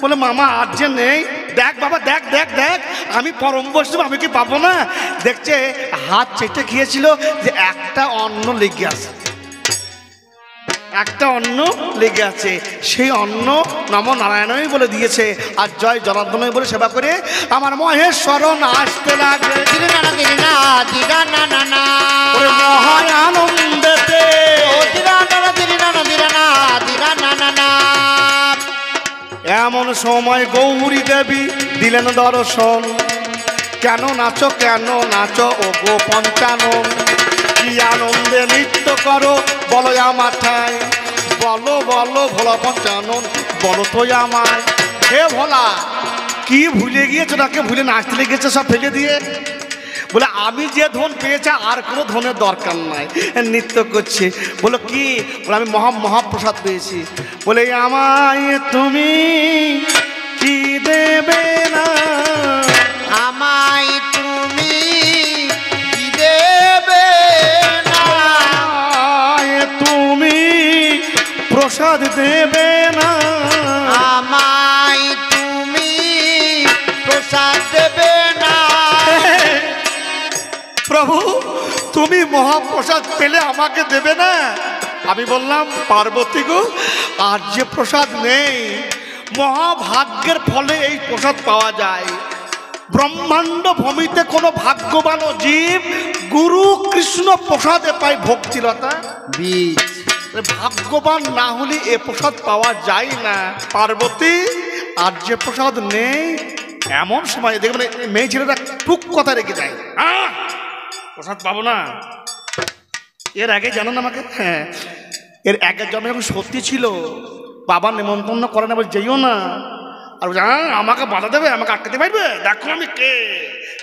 বলে মামা আর যে নেই, দেখ বাবা দেখ দেখ দেখ, আমি পরম বৈষ্ণব, আমি কি পাবো না? দেখছে হাত চেটে খেয়েছিল যে একটা অন্ন লেগে আছে, একটা অন্ন লেগে আছে, সেই অন্ন নম নারায়ণই বলে দিয়েছে আর জয় জনার্দনই বলে সেবা করে আমার মহেশ্বর আসতে লাগে দিনা না দিনা দিনা না না না ওরে মহায় আনন্দেতে ও দিনা না দিনা না দিনা না দিনা না না না এমন সময় গৌরী দেবী দিলেন দর্শন। কেন নাচো কেন নাচো ও গো পঞ্চানন, কি আনন্দে নৃত্য করো বলো আমার ঠাই, বলো বলো ভোলা পঞ্চানন বলো তো আমায়। হে ভোলা কি ভুলে গিয়েছো, নাকে ভুলে নাচতে লেগেছে সব ফেলে দিয়ে? বলে আমি যে ধন পেয়েছে আর কোনো ধনের দরকার নাই, নৃত্য করছে। বলো কি? বলে আমি মহাপ্রসাদ পেয়েছি। বলে আমায় তুমি কি দেবে না, আমায় তুমি কি দেবে না, আমায় তুমি প্রসাদ দেবে না, আমায় তুমি প্রসাদ দেবে না। প্রভু তুমি মহাপ্রসাদ পেলে আমাকে দেবে না? আমি বললাম পার্বতী গো, আর যে প্রসাদ নেই, মহাভাগ্যের ফলে এই প্রসাদ পাওয়া যায়। ব্রহ্মাণ্ড ভূমিতে কোনো ভাগ্যবান জীব গুরু কৃষ্ণ প্রসাদে পায় ভক্তিলতা বীজ। ভাগ্যবান না হলে এ প্রসাদ পাওয়া যায় না। পার্বতী আর যে প্রসাদ নেই, এমন সময় দেখবেন মেয়ে ছেলেরা টুক কথা রেখে যায়, প্রসাদ পাবো না। এর আগে জানো না আমাকে, হ্যাঁ এর আগের জন্মে যখন সত্যি ছিল বাবা নেমন্তন্ন করে না, বলে যেও না। আর আমাকে বাধা দেবে, আমাকে আটকাতে পারবে? দেখো আমি কে,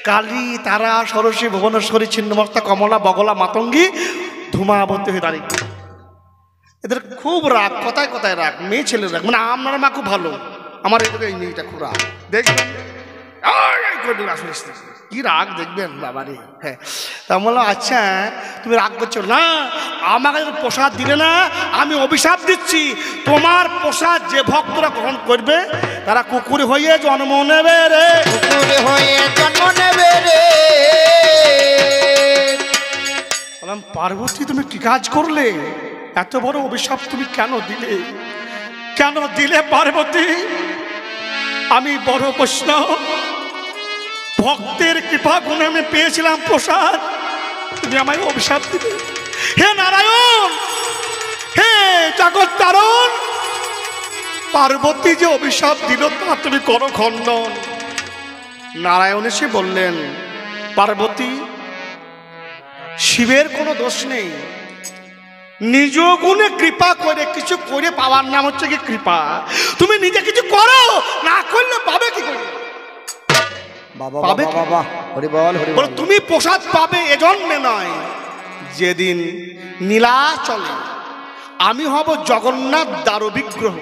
কালী তারা সরস্বতী ভুবনেশ্বরী ছিন্নমস্তা কমলা বগলা মাতঙ্গী ধূমাবতী হয়ে দাঁড়িয়ে। এদের খুব রাগ, কথায় কথায় রাগ, মেয়ে ছেলের রাগ। মানে আপনার মা খুব ভালো, আমার এদের এই মেয়েটা খুব রাগ। দেখবেন কি রাগ দেখবেন বাবারে। হ্যাঁ তা বললাম আচ্ছা তুমি রাগ করছো না, আমাকে যদি প্রসাদ দিলে না আমি অভিশাপ দিচ্ছি, তোমার প্রসাদ যে ভক্তরা গ্রহণ করবে তারা কুকুর হয়ে জন্ম নেবে রে, কুকুর হয়ে জন্ম নেবে রে। বললাম পার্বতী তুমি কি কাজ করলে, এত বড় অভিশাপ তুমি কেন দিলে, কেন দিলে পার্বতী? আমি বড় বৈষ্ণব, ভক্তের কৃপা গুণে আমি পেয়েছিলাম প্রসাদ, তুমি আমায় অভিশাপ দিলে? হে নারায়ণ, হে জগৎ তারণ, পার্বতী যে অভিশাপ দিল তা তুমি করো খণ্ডন। নারায়ণ এসে বললেন পার্বতী শিবের কোনো দোষ নেই, নিজ গুণে কৃপা করে কিছু করে পাওয়ার নাম হচ্ছে কি কৃপা। তুমি নিজে কিছু করো, না করলে পাবে কি করে? পাবে বাবা হরি বল হরি বল। তুমি প্রসাদ পাবে এজন্যে নয়, যেদিন নীলাচলে আমি হব জগন্নাথ দ্বার বিগ্রহ,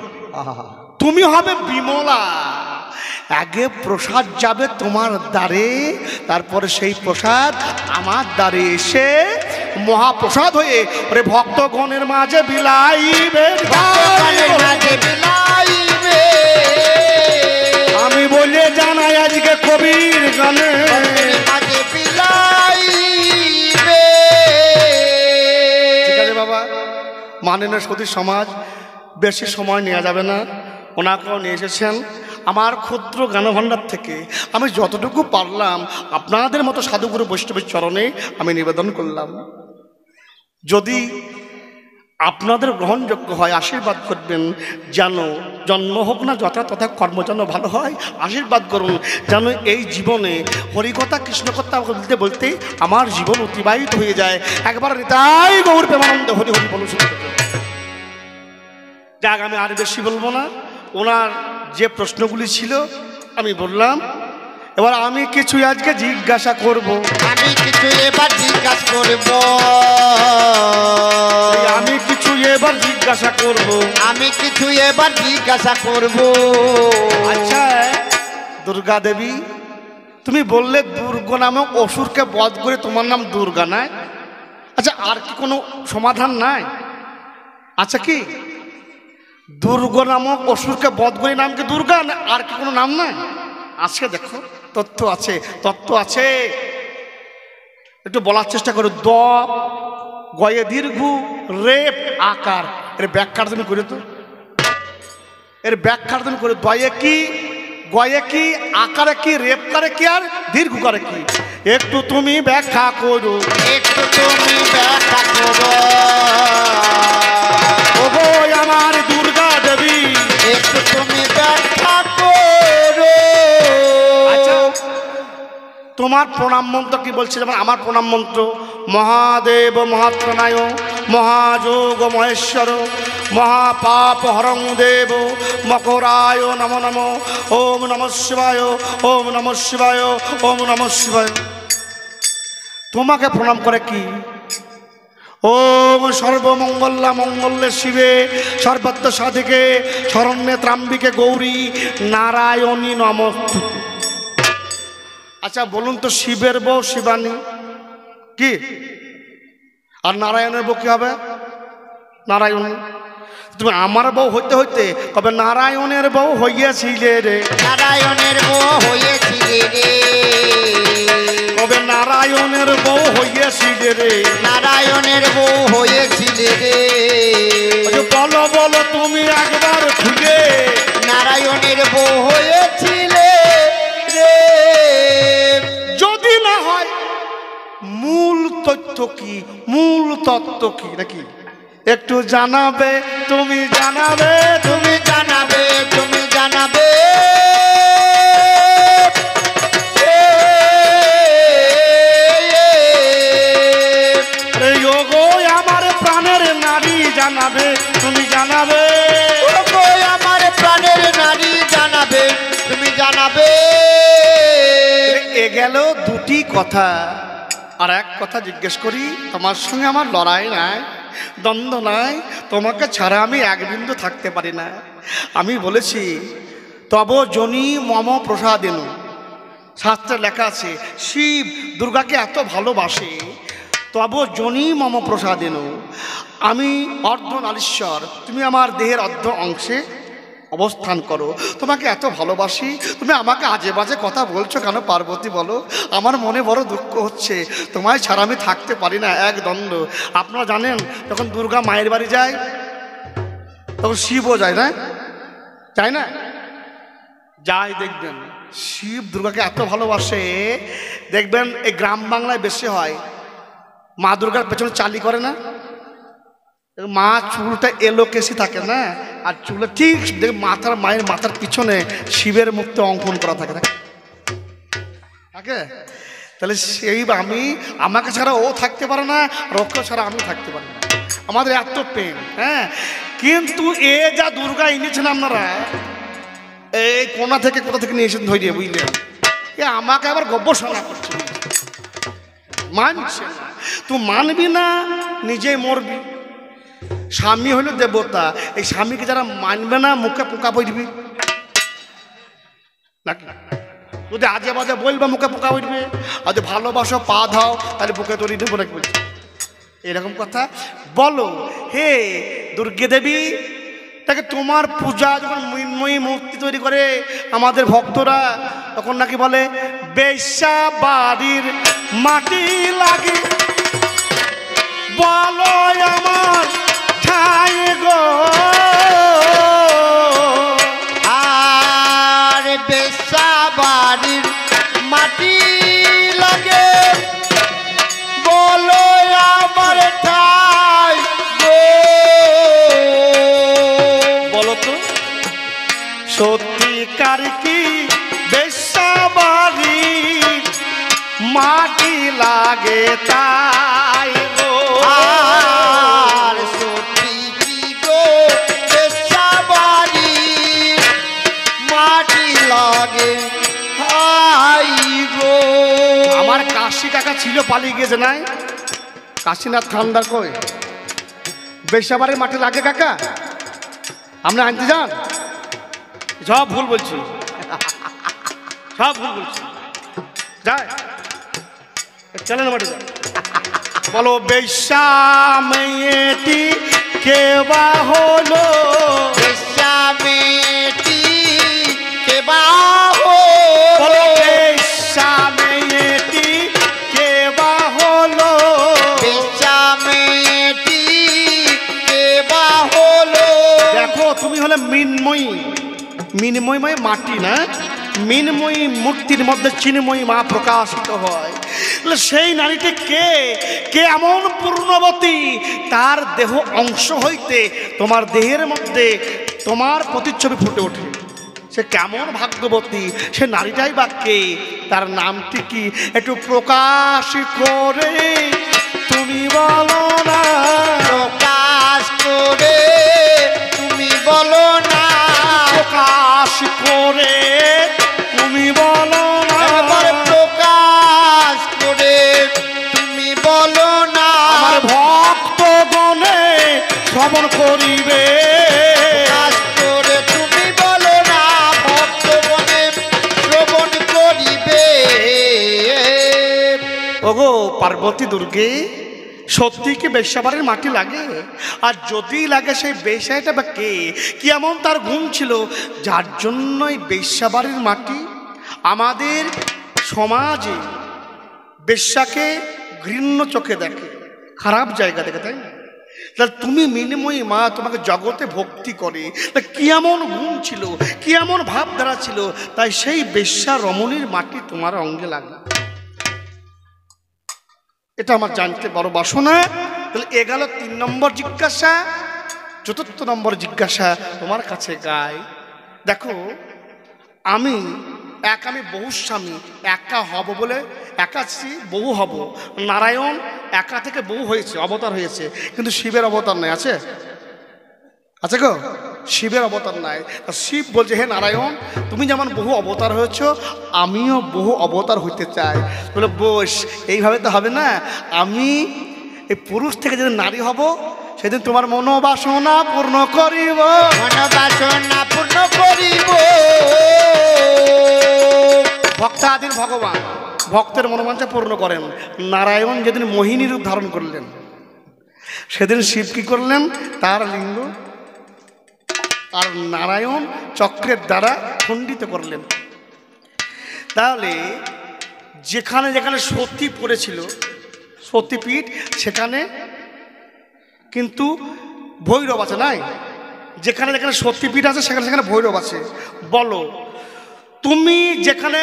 তুমি হবে বিমলা। আগে প্রসাদ যাবে তোমার দ্বারে, তারপরে সেই প্রসাদ আমার দ্বারে এসে মহাপ্রসাদ হয়ে ওরে ভক্তগণের মাঝে বিলাইবে। আমি বলে জানাই আজকে কবির গানে ঠিক আছে বাবা, মানে না সতী সমাজ, বেশি সময় নেওয়া যাবে না। ওনাকেও নিয়ে এসেছেন আমার ক্ষুদ্র জ্ঞানভাণ্ডার থেকে, আমি যতটুকু পারলাম আপনাদের মতো সাধুগুরু বৈষ্ণবের চরণে আমি নিবেদন করলাম। যদি আপনাদের গ্রহণযোগ্য হয় আশীর্বাদ করবেন, যেন জন্ম হোক না যথা তথা কর্ম যেন ভালো হয়। আশীর্বাদ করুন যেন এই জীবনে হরিকথা কৃষ্ণকথা বলতে বলতে আমার জীবন অতিবাহিত হয়ে যায়। একবার তাই গৌর প্রেমানন্দ হরি হরি বলুন। যাক, আমি আর বেশি বলবো না। ওনার যে প্রশ্নগুলি ছিল আমি বললাম। এবার আমি কিছু আজকে জিজ্ঞাসা করব। আমি কিছু এবার জিজ্ঞাসা করব। আমি কিছু এবার জিজ্ঞাসা করব। আমি কিছু এবার জিজ্ঞাসা করব। আচ্ছা দুর্গা দেবী, তুমি বললে দুর্গা নামক অসুরকে বধ করে তোমার নাম দুর্গা, নাই? আচ্ছা, আর কি কোনো সমাধান নাই? আচ্ছা, কি দুর্গা নামক অসুরকে বধ করে নাম কি দুর্গা, না আর কি কোনো নাম নাই? আজকে দেখো তথ্য আছে, তত্ত্ব আছে, একটু বলার চেষ্টা করো। দ গয়ে দীর্ঘ রেপ আকার, এর ব্যাখ্যা তুমি করে তো, এর ব্যাখ্যা তুমি করে। দয়ে কি, গয়ে কি, আকারে কি, রেপ করে কি, আর দীর্ঘ করে কি, একটু তুমি ব্যাখ্যা করো। একটু তুমি ব্যাখ্যা করো। ওগো আমার দুর্গা দেবী, একটু তুমি ব্যাখ্যা করো। আচ্ছা, তোমার প্রণাম মন্ত্র কি বলছে? যেমন আমার প্রণাম মন্ত্র মহাদেব মহাত্রনায় মহাযোগ মহেশ্বর মহাপাপ হরং দেব মকরায় নম নম ওম নম শিবায় ওম নম শিবায় ওম নম শিবায়। তোমাকে প্রণাম করে কি? ওম সর্বমঙ্গলা মঙ্গলে শিবে সর্বত্র সাধিকে শরণ্যে ত্রাম্বিকে গৌরী নারায়ণী নমস্তুতে। আচ্ছা বলুন তো, শিবের বউ শিবানী কি, আর নারায়ণের বউ কি হবে? নারায়ণী। তুমি আমার বউ হইতে হইতে কবে নারায়ণের বউ হইয়াছিলে রে, নারায়ণের বউ হয়েছিলে রে, কবে নারায়ণের বউ হইয়াছিলে রে, নারায়ণের বউ হয়েছিলে রে। বলো বলো তুমি একবার খুলে, নারায়ণের বউ হয়েছিলে রে। যদি না হয় মূল তথ্য কি, মূল তত্ত্ব কি নাকি একটু জানাবে, তুমি জানাবে, তুমি জানাবে, তুমি জানাবে। ওগো আমার প্রাণের নারী জানাবে, তুমি জানাবে। ওগো আমার প্রাণের নারী জানাবে, তুমি জানাবে। এ গেল দুটি কথা। আর এক কথা জিজ্ঞেস করি, তোমার সঙ্গে আমার লড়াই নাই, দ্বন্দ্ব নাই, তোমাকে ছাড়া আমি এক বিন্দু থাকতে পারি না। আমি বলেছি তব জনি মম প্রসাদেন, শাস্ত্রে লেখা আছে শিব দুর্গাকে এত ভালোবাসে, তব জনি মম প্রসাদেন, আমি অর্ধ নারীশ্বর, তুমি আমার দেহের অর্ধ অংশে অবস্থান করো, তোমাকে এত ভালোবাসি, তুমি আমাকে আজে বাজে কথা বলছো কেন পার্বতী বলো? আমার মনে বড় দুঃখ হচ্ছে, তোমায় ছাড়া আমি থাকতে পারি না, এক দ্বন্দ্ব। আপনারা জানেন যখন দুর্গা মায়ের বাড়ি যায় তখন শিবও যায় না, যায় না? যায়, দেখবেন শিব দুর্গাকে এত ভালোবাসে, দেখবেন এই গ্রাম বাংলায় বেশি হয়, মা দুর্গার পেছনে চালি করে না, মা চুলটা এলোকেশি থাকে না, আর চুলে ঠিক মাথার, মায়ের মাথার পিছনে শিবের মুখটা অঙ্কন করা থাকে থাকে। তাহলে সেই আমি, আমাকে ছাড়া ও থাকতে পারে না, রক্ষ ছাড়া আমি থাকতে পারি না, আমাদের এত প্রেম। হ্যাঁ, কিন্তু এ যা দুর্গা এনেছেন আপনারা, এই কোনা থেকে কোথা থেকে নিয়ে এসেছেন ধরিয়ে, বুঝলেন? এ আমাকে আবার গবেষণা করছে, মানছে না। তুই মানবি না, নিজেই মরবি। স্বামী হইল দেবতা, এই স্বামীকে যারা মানবে না মুখে পোকা পড়বি নাকি? যদি আজে বাজে বলবে মুখে পোকা পড়বে, আর যদি ভালোবাসো পা ধাও তাহলে বুকে তৈরি দেবো নাকি বলছি, এরকম কথা বলো। হে দুর্গে দেবী, তাকে তোমার পূজা যখন মৃন্ময়ী মূর্তি তৈরি করে আমাদের ভক্তরা, তখন নাকি বলে বেশ্যা বাড়ির মাটি লাগে, বলো আমার ঠাই গো, আর বেশ্যা বাড়ির মাটি লাগে, বলো আমার ঠাই গো। বলো তো সত্যিকার কি বেশ্যা বাড়ির মাটি লাগে তাই গো? আর সত্যি কি গো বেশ্যা পালিয়ে গিয়েছে নাই? কাশীনাথ খান্ডার কই? বেশাবারের মাঠে লাগে কাকা, আমরা আনতে যান। সব ভুল বলছি, সব ভুল বলছি। যায় চলেন মাঠে যান। বলো বেশ্যা মেয়েটি কে বা হলো, বেশ্যা মেয়েটি কে বা বলো বেশ্যা মেয়েটি কে বা হলো, বেশ্যা মেয়েটি কে বা হলো। দেখো তুমি হলে মিনময়ী, মিনময়ী মানে মাটি না, মিনময়ী মূর্তির মধ্যে চিন্ময়ী মা প্রকাশিত হয়। সেই নারীটি কে, কে এমন পূর্ণবতী তার দেহ অংশ হইতে তোমার দেহের মধ্যে তোমার প্রতিচ্ছবি ফুটে ওঠে। সে কেমন ভাগ্যবতী, সে নারীটাই বা কে, তার নামটি কি একটু প্রকাশ করে তুমি বলো না, প্রকাশ করে তুমি বলো না, প্রকাশ করে তুমি বলো না, একবার প্রকাশ করে তুমি বলো না। আমার ভক্ত গণে শ্রবণ করিবে, প্রকাশ করে তুমি বলো না, ভক্তগণে শ্রবণ করিবে। ওগো পার্বতী দুর্গে, সত্যি কি বেশ্যাবাড়ির মাটি লাগে? আর যদি লাগে সেই বেশ্যাটা বা কে, কি এমন তার গুণ ছিল যার জন্যই বেশ্যাবাড়ির মাটি? আমাদের সমাজে বেশ্যাকে ঘৃণ্য চোখে দেখে, খারাপ জায়গা দেখে, তাই না? তাহলে তুমি মিনময়ী মা, তোমাকে জগতে ভক্তি করে, তা কি এমন গুণ ছিল, কি এমন ভাবধারা ছিল, তাই সেই বেশ্যা রমণীর মাটি তোমার অঙ্গে লাগে? এটা আমার জানতে বড় বাসনা। তাহলে এ গেল 3 নম্বর জিজ্ঞাসা। 4র্থ নম্বর জিজ্ঞাসা তোমার কাছে গাই। দেখো আমি বহু স্বামী, একা হব বলে একাছি, বহু হব। নারায়ণ একা থেকে বহু হয়েছে, অবতার হয়েছে, কিন্তু শিবের অবতার নেই। আছে? আছে গো? শিবের অবতার নাই। শিব বলছে হে নারায়ণ, তুমি যেমন বহু অবতার হয়েছ, আমিও বহু অবতার হইতে চাই। বলে বস, এইভাবে তো হবে না, আমি এই পুরুষ থেকে যেদিন নারী হব সেদিন তোমার মনোবাসনা পূর্ণ করিব, মনোবাসনা পূর্ণ করিব। ভক্তাদির ভগবান ভক্তের মনোবাঞ্ছা পূর্ণ করেন। নারায়ণ যেদিন মোহিনী রূপ ধারণ করলেন, সেদিন শিব কি করলেন? তার লিঙ্গ আর নারায়ণ চক্রের দ্বারা খণ্ডিত করলেন। তাহলে যেখানে যেখানে সতী পড়েছিল, সতীপীঠ, সেখানে কিন্তু ভৈরব আছে নাই? যেখানে যেখানে সতীপীঠ আছে সেখানে সেখানে ভৈরব আছে। বলো তুমি যেখানে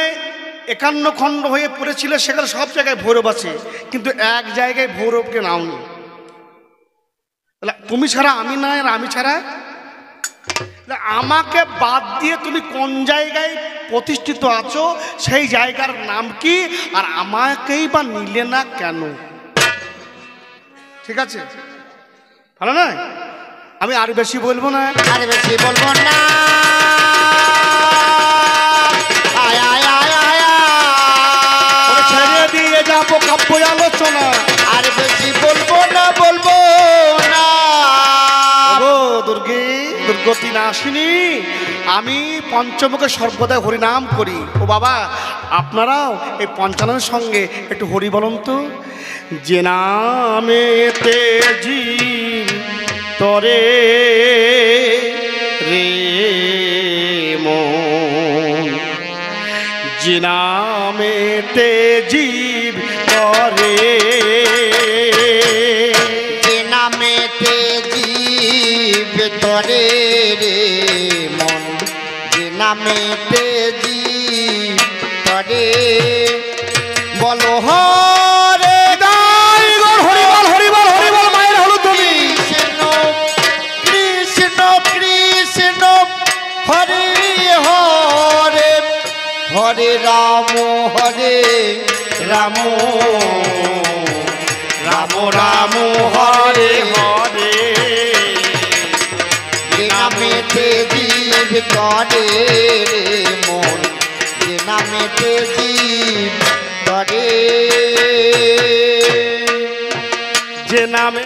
51 খণ্ড হয়ে পড়েছিলে সেখানে সব জায়গায় ভৈরব আছে, কিন্তু এক জায়গায় ভৈরবকে নাওনি। তাহলে তুমি ছাড়া আমি নাই, আর আমি ছাড়া আমাকে বাদ দিয়ে তুমি কোন জায়গায় প্রতিষ্ঠিত আছো, সেই জায়গার নাম কি, আর আমাকেই বা নিলে না কেন? ঠিক আছে, ভালো না? আমি আর বেশি বলবো না, আর বেশি বলবো না। আয় আয় আয় আয় আয়। ছেড়ে দিয়ে যাবো কাব্য আলোচনা। আর বেশি বলবো না, বলবো না। ও দুর্গে, দুর্গতি না আসিনি, আমি পঞ্চমুখে সর্বদা হরিনাম করি। ও বাবা, আপনারাও এই পঞ্চাননের সঙ্গে একটু হরি বলুন তো। যে নামেতে জীব তরে রে মন, যে নামেতে জীব তরে, যে নামেতে জীব তরে রে মন, যে নামেতে জীব তরে। বলো হরে হরিবল হরিবল হরিবল, মায়ের হলো তুমি। কৃষ্ণ কৃষ্ণ কৃষ্ণ হরে হরে, হরে রাম রাম রাম রাম হরে হরে। যে নামেতে জীব তরে রে মন, যে নামেতে জীব তরে